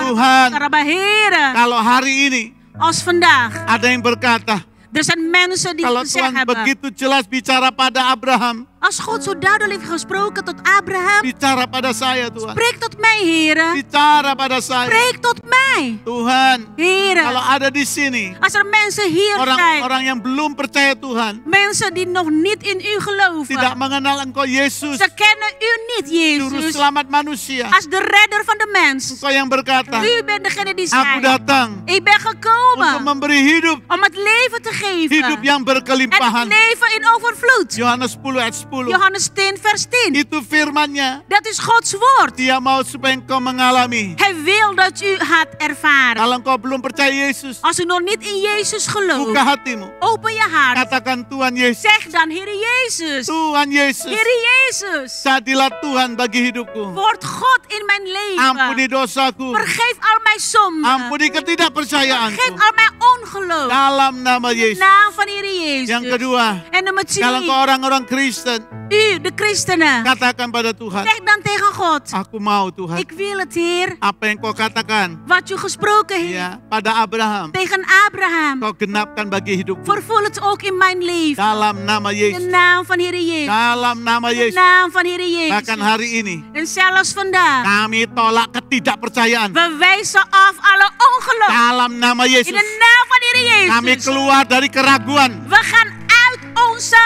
Tuhan, Heren, kalau hari ini als vandaag ada yang berkata, er zijn mensen die kalau gezegd Tuhan hebben. begitu jelas bicara pada Abraham, Als God zo duidelijk heeft gesproken tot Abraham. bicara pada saya Tuhan. Spreek tot mij, heren. Bicara pada saya. Spreek tot mij. Tuhan, Heren, kalau ada di sini als er mensen hier zijn. orang-orang yang belum percaya Tuhan, Mensen die nog niet in u geloven. tidak mengenal Engkau Yesus, Ze kennen u niet, juru Jezus. selamat manusia. Als de redder van de mens. Engkau yang berkata, U bent degene die aku zei. datang Ik ben untuk gekomen memberi hidup, om het leven te geven. hidup yang En het berkelimpahan. leven in overvloed. Yohanes 10 ayat 10. 10. Johannes 10 vers 10. Itu firman-Nya. Dat is Gods woord. Dia mau supaya engkau mengalami. Hij wil dat u het ervaren. Kalau engkau belum percaya Yesus, Als u nog niet in Jezus gelooft, buka hatimu. open je hart. Katakan Tuhan Yesus. Zeg dan, Heere Jezus. Tuhan Yesus. Heere Jezus. Jadilah Tuhan bagi hidupku. Word God in mijn Ampuni leven. dosaku. Vergeef al mijn zonden. Ampuni ketidakpercayaanku. Vergeef al mijn ongeloof. Dalam nama In de Yesus. naam van Heere Jezus. Yang kedua, En nummer kalau 2. engkau orang-orang Kristen, U, de christenen. katakan pada Tuhan, Zeg dan tegen God. aku mau Tuhan. Ik wil het, Heer. Apa yang kau katakan Wat u gesproken heeft. ya pada Abraham, Tegen Abraham. kau genapkan bagi hidupku. Vervul het ook in mijn leven. Dalam nama In de Yesus. naam van Heere Jezus. Dalam nama In de Yesus. naam van Heere Jezus. Bahkan hari ini, En zelfs vandaag. kami tolak ketidakpercayaan. We wijzen af alle ongeloof. Dalam nama In Yesus. de naam van Heere Kami Jezus. keluar dari keraguan. We gaan uit onze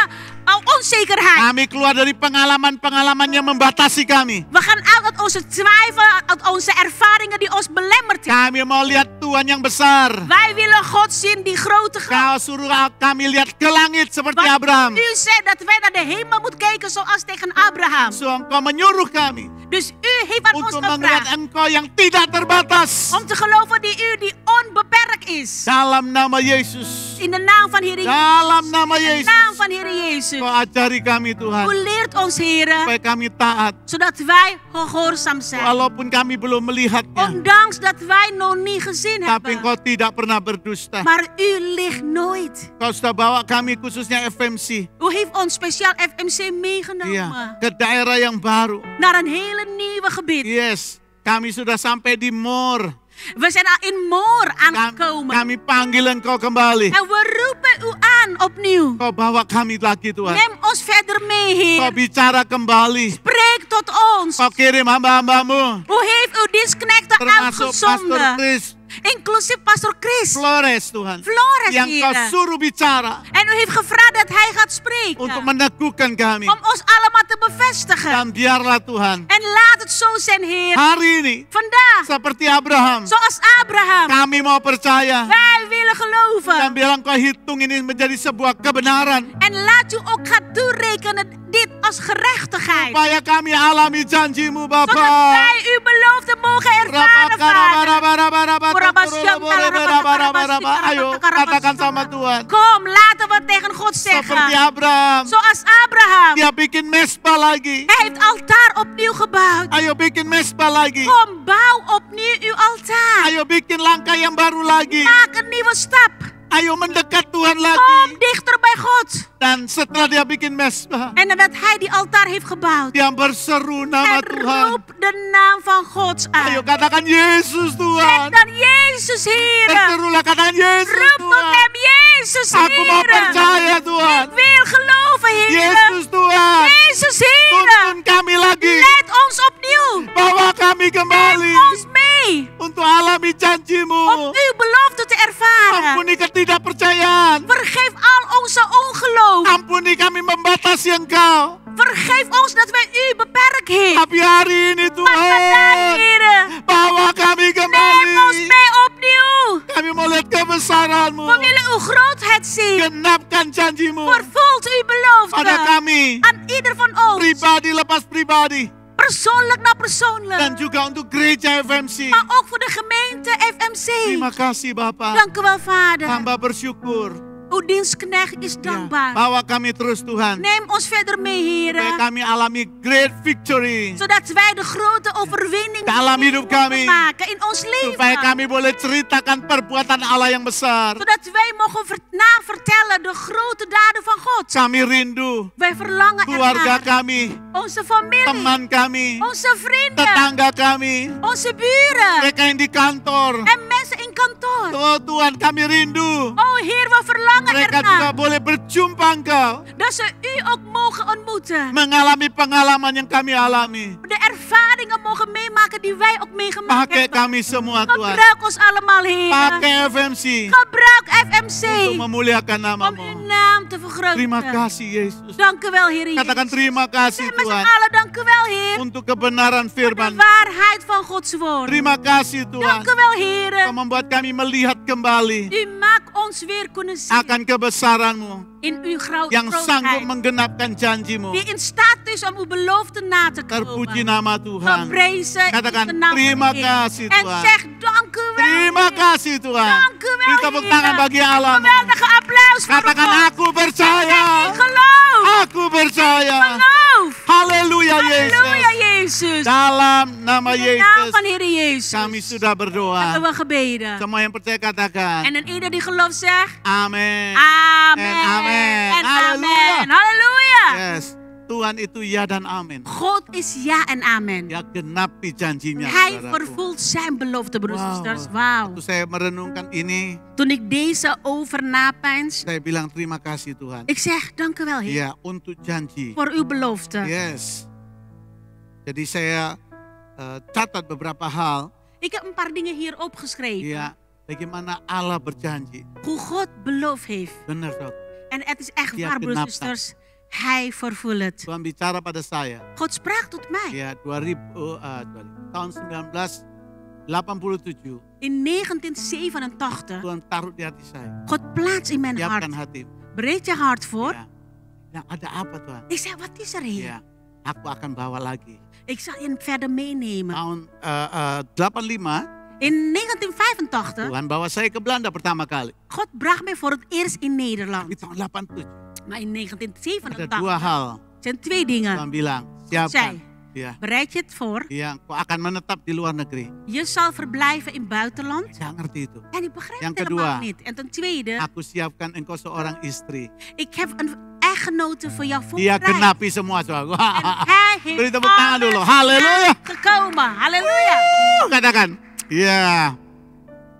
onzekerheid. Kami keluar dari pengalaman-pengalaman yang membatasi kami. We gaan uit onze twijfel, uit onze ervaringen die ons belemmerd hebben. Kami mau lihat Tuhan yang besar. Wij willen God zien die grote God. Kau suruh kami lihat ke langit seperti Want Abraham. u zei dat wij naar de hemel moeten kijken zoals tegen Abraham. So engkau menyuruh kami Dus u heeft aan ons untuk melihat gevraagd engkau yang tidak terbatas. om te geloven die u die onbeperkt is. Dalam nama Yesus. In de naam van Heer Jezus. Dalam nama In de Yesus. naam van Heer Jezus. Kau ajari kami U Tuhan. leert ons, Heer, Supaya kami taat. zodat wij gehoorzaam zijn. Walaupun kami belum melihatnya. Ondanks dat wij nog niet gezien Tapi hebben. engkau tidak pernah berdusta. Maar u ligt nooit. Kau sudah bawa kami khususnya FMC. U heeft ons speciaal FMC meegenomen. Iya, ke daerah yang baru. Naar een hele nieuwe gebied. Yes, kami sudah sampai di Mor. We zijn al in Moor aangekomen. Kami panggil engkau kembali. En we roepen u aan opnieuw. Kau bawa kami lagi Tuhan. Neem ons verder mee, Kau Heer. bicara kembali. Spreek tot ons. Kau kirim hamba-hambamu. U heeft uw dienstknechten Termasuk Pastor uitgezonden. Chris Inclusief Pastor Chris. Flores Tuhan. Flores, Yang kau Heer. suruh bicara. En u heeft gevraagd dat hij gaat spreken. Untuk meneguhkan kami. Om ons allemaal te bevestigen. Dan biarlah Tuhan. En laat het zo zijn, Heer. Hari ini. Vandaag, Seperti Abraham. zoals Abraham. Kami mau percaya. Wij willen Dan geloven. bilang kau hitung ini menjadi sebuah kebenaran. En laat u ook gaan toerekenen dit als gerechtigheid. Supaya kami alami janjimu Zodat Bapa. wij uw belofte mogen ervaren, Vader. Ayo katakan sama Tuhan. Kom, laten we tegen God Seperti zeggen. Abraham. Zoals Abraham. Dia bikin mesbah lagi. Hij heeft altaar opnieuw gebouwd. Ayo bikin mesbah lagi. Kom, bouw opnieuw uw altaar. Ayo bikin langkah yang baru lagi. Maak een nieuwe stap. Ayo mendekat Tuhan Kom lagi. dichter bij God. Dan setelah dia bikin mesbah, En nadat hij die altaar heeft gebouwd. dia berseru nama Hij Tuhan. roept de naam van God Ayo aan. katakan Yesus Zeg Tuhan. dan Jezus, Heer. Berserulah katakan Yesus Roep tot Tuhan. hem, Jezus, Aku mau Heer. percaya Tuhan. Ik wil geloven, Heer. Yesus Tuhan. Jezus, Heer. Tuntun kami lagi. Leid ons opnieuw. Bawa kami kembali. Neem ons mee. Untuk alami Om janjimu. uw belofte te ervaren. Ampuni ketidakpercayaan. Vergeef al onze ongeloof. Ampuni kami membatasi engkau. Vergeef ons dat wij u beperkt hebben. Tapi hari ini Maar vandaag, Tuhan. Heer, Bawa kami neem ons kembali. mee opnieuw. Kami mau lihat kebesaranmu. We willen uw grootheid zien. Genapkan janjimu. Vervult uw Pada belofte. kami. Aan ieder van ons. Pribadi lepas pribadi. Persoonlijk naar persoonlijk. Dan juga untuk gereja FMC. Maar ook voor de gemeente FMC. Terima kasih Bapak. Dank u wel, Vader. Hamba bersyukur. Uw dienstknecht is Ya, dankbaar. bawa kami terus Tuhan. Neem ons verder mee, Supaya Heer. kami alami great victory. Zodat wij de grote overwinning Dalam hidup kami. mogen maken in ons Supaya leven. kami boleh ceritakan perbuatan Allah yang besar. Zodat wij mogen navertellen de grote daden van God. Kami rindu Wij verlangen keluarga ernaar. kami, Onze familie. teman kami, Onze vrienden. tetangga kami, Onze buren. mereka yang di kantor. En mensen in kantoor. Oh Tuhan kami rindu. Oh Heer, we verlangen Mereka juga ernaar. boleh berjumpa Engkau. Dat ze u ook mogen ontmoeten. Mengalami pengalaman yang kami alami. De ervaringen mogen meemaken die wij ook meegemaakt Pakai hebben. kami semua Tuhan. Gebruik ons allemaal, Heer. Pakai FMC. Gebruik FMC. Untuk memuliakan Om namamu. uw naam te vergroten. Terima kasih Yesus. Dank u wel, Heer Jezus. Katakan terima kasih Zeg met z'n Tuhan. allen, dank u wel, Heer. Untuk kebenaran De firman. waarheid van Gods woord. Terima kasih Tuhan. Dank u wel, Heer. Kau membuat membuat kami melihat kembali U maakt ons weer kunnen zien akan kebesaran-Mu in uw yang sanggup grootheid. menggenapkan janji-Mu. Die in staat is om uw belofte na te Terpuji komen. nama Tuhan. Geprezen Katakan, is de naam van terima de Heer. kasih, En Tuhan. zeg dank u wel. Terima Heer. kasih Tuhan. Dank u wel, Beri tepuk tangan Heer. bagi Allah. Geweldige applaus voor Katakan, God. aku percaya. Ik geloof. Aku percaya. Geloof. Haleluya Halleluja, Yesus. Jezus. Dalam nama In de naam Yesus van Heer Jezus. kami sudah berdoa. Hebben we gebeden. Semua yang percaya katakan. En een ieder die gelooft zegt. Amin. Amen. En amen. En Halleluja. amen. Halleluja. Yes. Tuhan itu ya dan amin. God is ja en amen. Ya genapi janjinya. Hij saudaraku. vervult zijn belofte, broeders en Wow. zusters. Wauw. Waktu saya merenungkan ini, Toen ik deze over napeins, saya bilang terima kasih Tuhan. ik zeg dank u wel, Heer, Ya, untuk janji. voor uw belofte. Yes. Jadi saya catat beberapa hal. Ik heb een paar dingen hier opgeschreven. Ya, bagaimana Allah berjanji. Hoe God beloofd heeft. Benar dok. En het is echt Ja, waar, broeders en genapkan. zusters. Hij vervult het. Tuhan bicara pada saya. God sprak tot mij. Ya, 2000, tahun 1987. In 1987. Tuhan taruh di hati saya. God plaatst in mijn hart. Siapkan hati. Bereid je hart voor. Ya. Nah, ada apa Tuhan? Ik zeg, wat is er, Heer? Ya, aku akan bawa lagi. Ik zal je verder meenemen. Tahun 85 In 1985, Tuhan bawa saya ke Belanda pertama kali. God bracht mij voor het eerst in Nederland. Di tahun 87 Maar in ada 1987 dua hal. zijn twee dingen. Tuhan bilang, siapkan. Zij, Ya, bereid je het voor. ya, kau akan menetap di luar negeri. Je zal verblijven in buitenland. Saya ngerti itu. En ik begrijp Yang het helemaal kedua. niet. En ten tweede, Aku siapkan engkau seorang istri. ik heb een echtgenote voor jou Dia voorbereid. genapi semua soalku. En hij heeft Beri tepuk tangan dulu. alles Haleluya. gekomen. Halleluja. Katakan. Ya.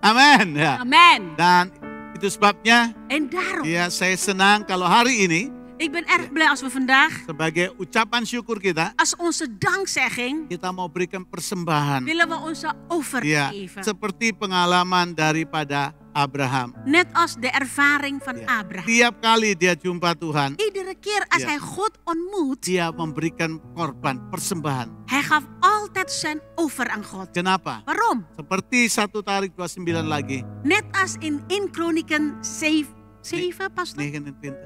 Amin. Ya. Amen. Dan itu sebabnya En daarom, ya saya senang kalau hari ini ik ben erg blij als we vandaag, sebagai ucapan syukur kita, als onze dankzegging, kita mau berikan persembahan. willen we onze offer Ya, geven. seperti pengalaman daripada Abraham. Net als de ervaring van Ya. Abraham. Tiap kali dia jumpa Tuhan, Iedere keer als Ja. hij God ontmoet, dia memberikan korban, persembahan. hij gaf altijd zijn offer aan God. Kenapa? Waarom? Seperti 1 Tarik 29 lagi. Net als in 1 Kronieken 7, pastor? 29.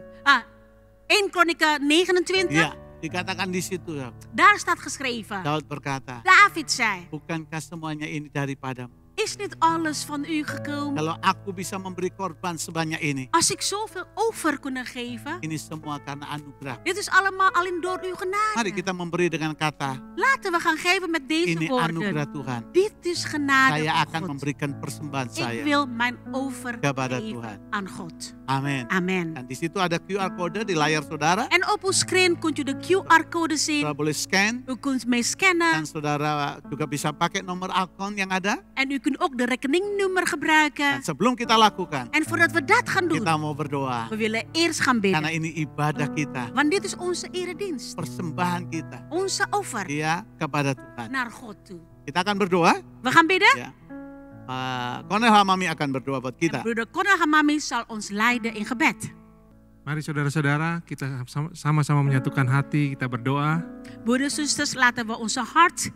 1 Kronieken 29, Ya, dikatakan di situ. Ya. daar staat geschreven. Daud berkata, David zei, bukankah semuanya ini daripadamu? is niet alles van u gekomen? Kalau aku bisa memberi korban sebanyak ini, Als ik zoveel offer kunnen geven, ini semua karena anugerah. dit is allemaal alleen door uw Mari genade. kita memberi dengan kata, Laten we gaan geven met deze ini anugerah woorden. Tuhan. Dit is genade Saya van akan God. memberikan persembahan Ik saya wil mijn offer kepada geven Tuhan. aan God. Amin. Amen. Dan di situ ada QR code di layar saudara. En op uw screen kunt u de QR-code zien. Saudara boleh scan U kunt mee dan scannen. saudara juga bisa pakai nomor akun yang ada. En u kunt ook de rekeningnummer gebruiken. Dan sebelum kita lakukan, En voordat we dat gaan doen, kita mau berdoa. we willen eerst gaan Karena bidden. ini ibadah kita, Want dit is onze eredienst. persembahan kita. Onze offer Ya, kepada Tuhan. naar God toe. Kita akan berdoa. We gaan bidden. Ya. Konel Hamami akan berdoa buat En kita. broeder Konal Hamami zal ons leiden in gebed. Mari saudara-saudara, kita sama-sama menyatukan hati, kita berdoa. Broeders en zusters, laten we onze hart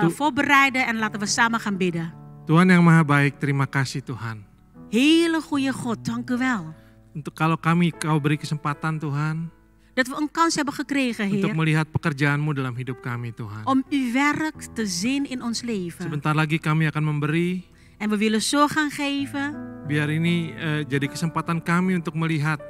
voorbereiden en laten we samen gaan bidden. Tuhan yang maha baik, terima kasih Tuhan. Hele goede God, dank u wel. Untuk kalau kau beri kesempatan Tuhan, Dat we een kans hebben gekregen, untuk Heer, melihat pekerjaan-Mu dalam hidup kami Tuhan. om uw werk te zien in ons leven. Sebentar lagi kami akan memberi, En we willen zo gaan geven. biar ini jadi kesempatan kami untuk melihat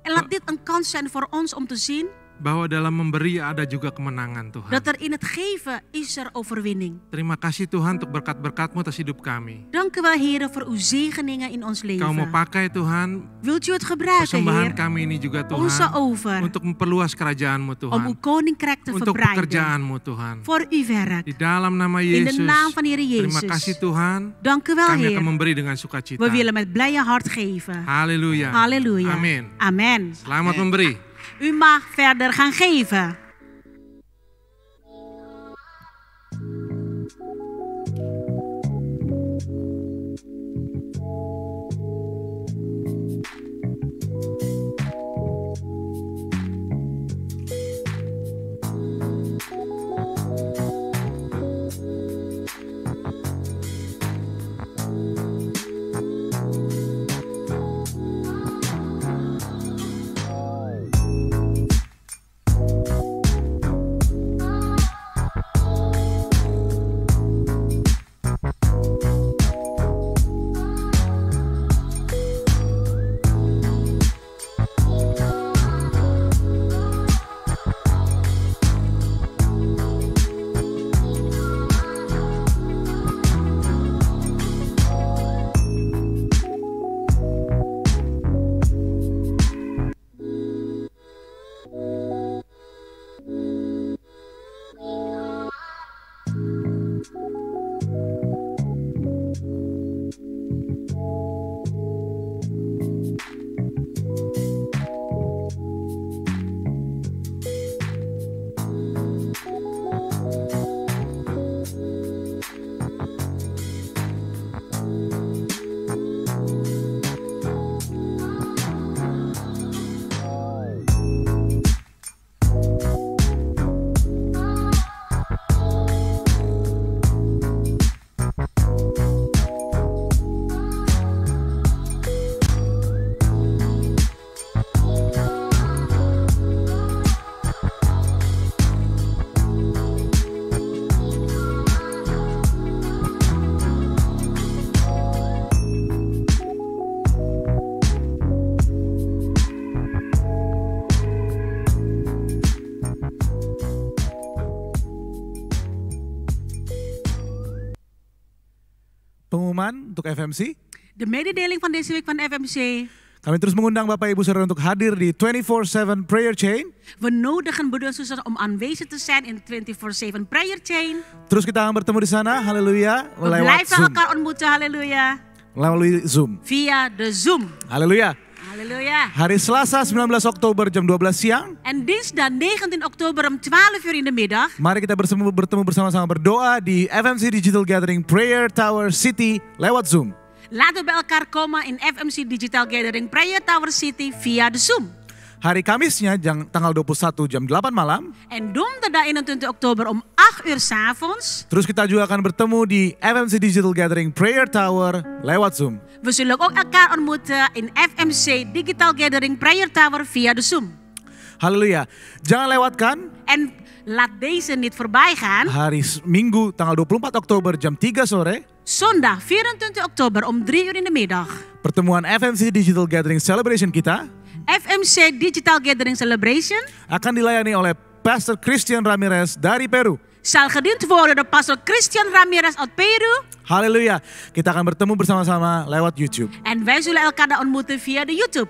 En laat dit een kans zijn voor ons om te zien bahwa dalam memberi ada juga kemenangan Tuhan. dat er in het geven is er overwinning. Terima kasih Tuhan untuk berkat-berkat-Mu atas hidup kami. Dank u wel, Heer, voor uw zegeningen in ons Kau mau leven. pakai Tuhan, Wilt u het gebruiken, persembahan Heer, kami ini juga onze Tuhan, over, untuk memperluas kerajaan-Mu om Tuhan. uw koninkrijk te Untuk verbreiden. pekerjaan-Mu Tuhan. Voor uw werk. Di dalam nama In de Yesus, naam van Heer terima kasih Jezus. Tuhan, Dank u wel, kami akan Heer. memberi dengan sukacita. We willen met blije hart geven. Haleluya. Halleluja. Amin. Amen. Selamat Amin. memberi. U mag verder gaan geven. pengumuman untuk FMC. De mededeling van deze week van FMC. Kami terus mengundang Bapak Ibu Saudara untuk hadir di 24/7 Prayer Chain. We nodigen broeders en zusters om aanwezig te zijn in 24/7 prayer chain. Terus kita akan bertemu di sana, haleluya, We lewat blijven Zoom. elkaar ontmoeten, halleluja. Melalui Zoom. Via de Zoom. Haleluya. Halleluja. Hari Selasa 19 Oktober jam 12 siang. En dinsdag 19 oktober om 12 uur in de middag. Mari kita bertemu bersama-sama berdoa di FMC Digital Gathering Prayer Tower City lewat Zoom. Laten we bij elkaar komen in FMC Digital Gathering Prayer Tower City via de Zoom. Hari Kamisnya tanggal 21 jam 8 malam. En donderdag 21 oktober om 8 uur 's avonds. Terus kita juga akan bertemu di FMC Digital Gathering Prayer Tower lewat Zoom. We zullen ook elkaar ontmoeten in FMC Digital Gathering Prayer Tower via de Zoom. Haleluya. Jangan lewatkan En laat deze niet voorbij gaan. hari Minggu tanggal 24 Oktober jam 3 sore. Zondag 24 oktober om 3 uur in de middag. Pertemuan FMC Digital Gathering Celebration kita FMC Digital Gathering Celebration akan dilayani oleh Pastor Christian Ramirez dari Peru. zal gediend worden door Pastor Christian Ramirez uit Peru. Haleluya. Kita akan bertemu bersama-sama lewat YouTube. En wij zullen elkaar daar ontmoeten via de YouTube.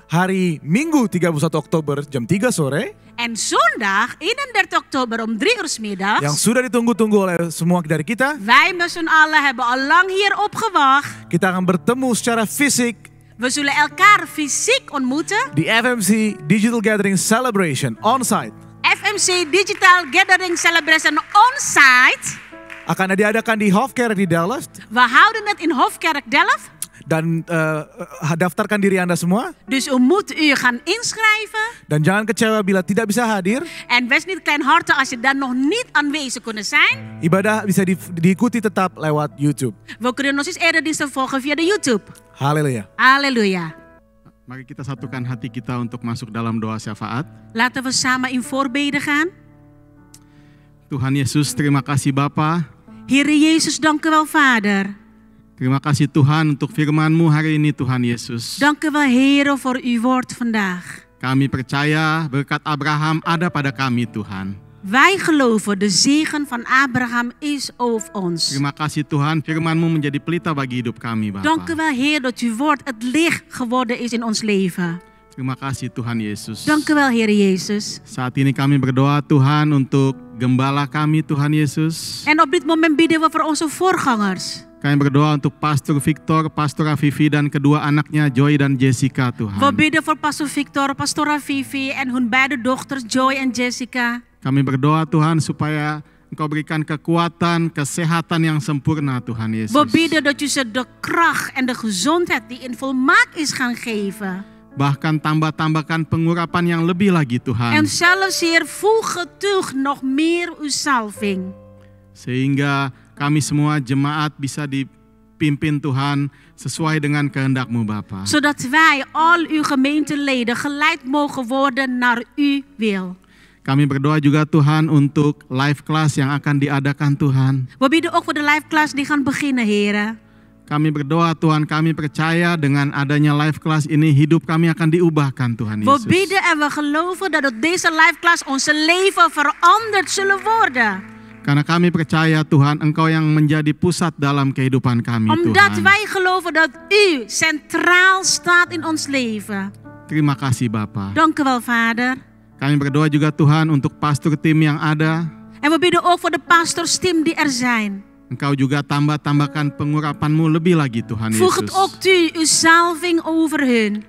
Hari Minggu 31 Oktober jam 3 sore. En zondag 31 oktober om 3 uur 's middags. Yang sudah ditunggu-tunggu oleh semua dari kita. Wij met z'n allen hebben al lang hierop gewacht. Kita akan bertemu secara fisik We zullen elkaar fysiek ontmoeten. di FMC Digital Gathering Celebration on-site. FMC Digital Gathering Celebration on-site. Akan diadakan di Hofkerk di Dallas. We houden het in Hofkerk Delft. Dan daftarkan diri Anda semua. Dus u moet u gaan inschrijven. Dan jangan kecewa bila tidak bisa hadir. En wees niet kleinhartig als je dan nog niet aanwezig kunnen zijn. Ibadah bisa diikuti tetap lewat YouTube. We kunnen nog steeds eerder diensten volgen via de YouTube. Haleluya. Halleluja. Mari kita satukan hati kita untuk masuk dalam doa syafaat. Laten we samen in voorbeden gaan. Tuhan Yesus, terima kasih Bapa. Heere Jezus, dank u wel Vader. Terima kasih Tuhan untuk firman-Mu hari ini Tuhan Yesus. Dank u wel Heere voor uw woord vandaag. Kami percaya berkat Abraham ada pada kami Tuhan. Wij geloven de zegen van Abraham is over ons. Terima kasih Tuhan, firman-Mu menjadi pelita bagi hidup kami Bapa. Dank u wel Heer dat uw woord het licht geworden is in ons leven. Terima kasih Tuhan Yesus. Dank u wel Heer Jezus. Saat ini kami berdoa Tuhan untuk gembala kami Tuhan Yesus. En op dit moment bidden we voor onze voorgangers. Kami berdoa untuk Pastor Victor, Pastor Afifi dan kedua anaknya Joy dan Jessica Tuhan. We bidden voor Pastor Victor, Pastor Afifi en hun beide dochters Joy en Jessica. Kami berdoa Tuhan supaya Engkau berikan kekuatan, kesehatan yang sempurna Tuhan Yesus. We bidden dat u ze de kracht en de gezondheid die in volmaakt is gaan geven. Bahkan tambahkan pengurapan yang lebih lagi Tuhan. En zelfs Heer, voeg toe nog meer uw salving. Sehingga kami semua jemaat bisa dipimpin Tuhan sesuai dengan kehendak-Mu Bapa. Zodat wij, al uw gemeenteleden, geleid mogen worden naar uw wil. Kami berdoa juga Tuhan untuk live class yang akan diadakan Tuhan. We bidden ook voor de live class die gaan beginnen, Heer. Kami berdoa Tuhan, kami percaya dengan adanya live class ini hidup kami akan diubahkan Tuhan We Yesus. bidden en we geloven dat op deze live class onze leven veranderd zullen worden. Karena kami percaya Tuhan, Engkau yang menjadi pusat dalam kehidupan kami Omdat Tuhan. wij geloven dat u centraal staat in ons leven. Terima kasih Bapa. Dank u wel, Vader. Kami berdoa juga Tuhan untuk pastor tim yang ada. En we bidden ook voor de pastorsteam die er zijn. Engkau juga tambahkan pengurapan-Mu lebih lagi Tuhan Voeg het Yesus. ook toe, uw salving over hun.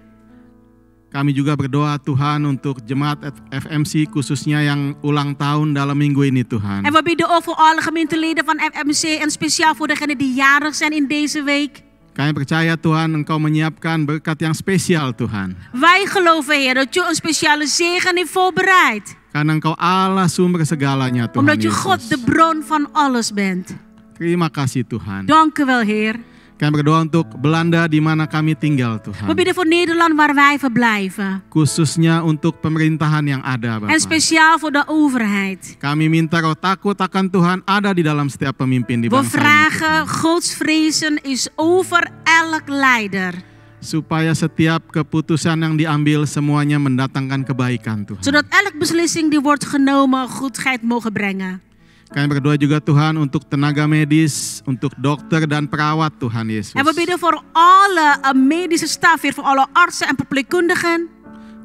Kami juga berdoa Tuhan untuk jemaat FMC khususnya yang ulang tahun dalam minggu ini Tuhan. En we bidden ook voor alle gemeenteleden van FMC en speciaal voor degenen die jarig zijn in deze week. Kami percaya Tuhan Engkau menyiapkan berkat yang spesial Tuhan. Wij geloven, Heer, dat u een speciale zegen heeft voorbereid. Karena Engkau Allah sumber segalanya Tuhan Omdat u God Yesus. de bron van alles bent. Terima kasih Tuhan. Dank u wel, Heer. Kami berdoa untuk Belanda di mana kami tinggal We Tuhan. bidden voor Nederland waar wij verblijven. Khususnya untuk pemerintahan yang ada Bapak. En speciaal voor de overheid. Kami minta roh takut akan Tuhan ada di dalam setiap pemimpin di We bangsa ini. vragen, godsvrezen is over elk leider. Supaya setiap keputusan yang diambil semuanya mendatangkan kebaikan Tuhan. Zodat elk beslissing die wordt genomen goedheid mogen brengen. Kami berdoa juga Tuhan untuk tenaga medis, untuk dokter dan perawat Tuhan Yesus. En we bidden voor alle medische staf hier, voor alle artsen en verpleegkundigen.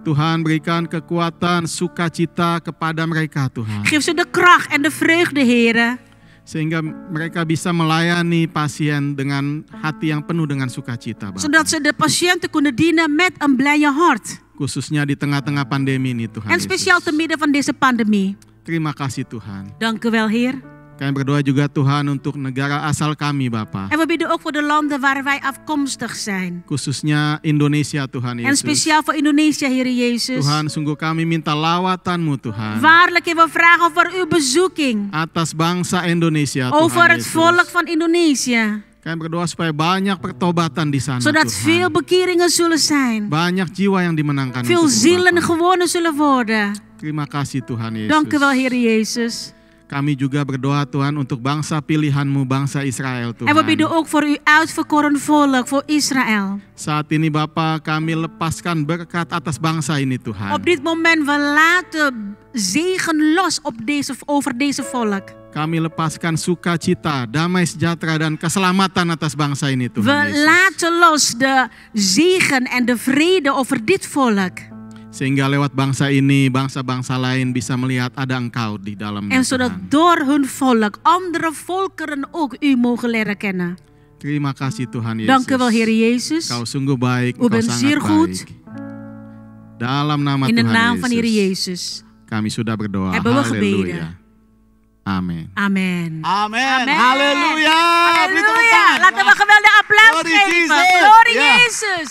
Tuhan berikan kekuatan, sukacita kepada mereka Tuhan. Geef ze de kracht en de vreugde, Heer. Sehingga mereka bisa melayani pasien dengan hati yang penuh dengan sukacita, Bapa. Zodat ze de patiënten kunnen dienen met een blije hart. Khususnya di tengah-tengah pandemi ini Tuhan En speciaal Yesus. te midden van deze pandemie. Terima kasih Tuhan. Dank u wel, Heer. Kami berdoa juga Tuhan untuk negara asal kami Bapa. En we bidden ook voor de landen waar wij afkomstig zijn. Khususnya Indonesia Tuhan En Yesus. speciaal voor Indonesië, Heer Jezus. Tuhan, sungguh kami minta lawatan-Mu Tuhan. Waarlijk, Heer, we vragen voor uw bezoeking. Atas bangsa Indonesia Over Tuhan het Yesus. volk van Indonesië. Kami berdoa supaya banyak pertobatan di sana Zodat Tuhan. veel bekeringen zullen zijn. Banyak jiwa yang dimenangkan Veel untuk zielen Bapa. gewonnen zullen worden. Terima kasih Tuhan Yesus. Dank u wel, Heer Jezus. Kami juga berdoa Tuhan untuk bangsa pilihan-Mu, bangsa Israel Tuhan. En we bidden ook voor uw uitverkoren volk, voor Israël. Saat ini Bapa, kami lepaskan berkat atas bangsa ini Tuhan. Op dit moment, we laten zegen los over deze volk. Kami lepaskan sukacita, damai sejahtera dan keselamatan atas bangsa ini Tuhan We Yesus. laten los de zegen en de vrede over dit volk. Sehingga lewat bangsa ini, bangsa-bangsa lain bisa melihat ada Engkau di dalamnya En zodat Tuhan. door hun volk andere volkeren ook u mogen leren kennen. Terima kasih Tuhan Yesus. Dank u wel, Heer Jezus. Kau sungguh baik, U Engkau bent sangat zeer goed. baik. Dalam nama In de Tuhan naam van Heer Yesus, Jezus. kami sudah berdoa. Hebben we gebeden. Haleluya. Amin. Amen. Amin. Amen. Halleluja. Beri tepuk Halleluja. tangan. Laten we geweldig applaus Glory geven. Jesus. Glory Ja. Jezus.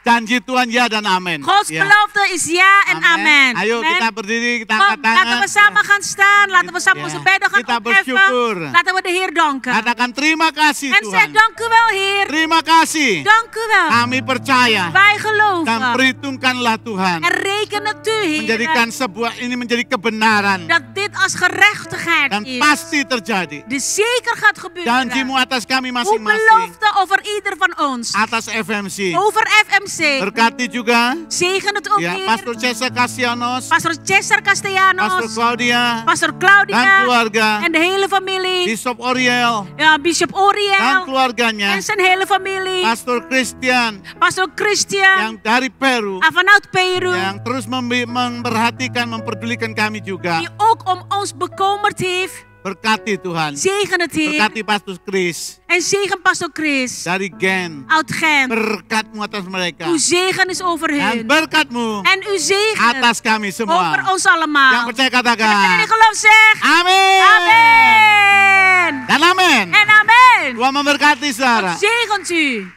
Janji Tuhan ya dan amin. Gods Ya. belofte is ja en amen. Ayo Amen. kita berdiri, kita Kom, angkat tangan. laten we samen gaan staan. Laten we samen Ja. onze bedden gaan Kita opheffen. bersyukur. Laten we de Heer danken. Katakan terima kasih En zeg Tuhan. dank u wel, Heer. Terima kasih. Dank u wel. Kami percaya Wij dan geloven. perhitungkanlah Tuhan. En reken het u, Heer. Menjadikan sebuah ini menjadi kebenaran. Dat dit als gerechtigheid Dan is. pasti terjadi. Dit zeker gaat gebeuren. Janjimu atas kami Uw masing-masing. belofte over ieder van ons. Atas FMC. Over FMC. Berkati juga Zegen het ook, ya Heer. Pastor Cesar Castellanos, Pastor Cesar Castellanos. Pastor Claudia, Pastor dan Claudia. keluarga, En de hele familie. Bishop Oriel Ja, Bishop dan Oriel. keluarganya, En zijn hele familie. Pastor Christian Pastor Christian. yang dari Peru, Vanuit Peru. yang terus memperhatikan, memperdulikan kami juga. Die ook om ons bekommerd heeft. Berkati Tuhan, Zegen het, Heer. berkati Pastor Chris En zegen Pastor Chris. dari Gen. Uit Gent. Berkatmu atas mereka Uw zegen is over dan hen. berkatmu En uw zegen atas kami over semua. ons allemaal. Yang percaya En katakan die geloof zegt. amin. Amen. Dan amin. En amen. Tuhan memberkati saudara. God zegent u.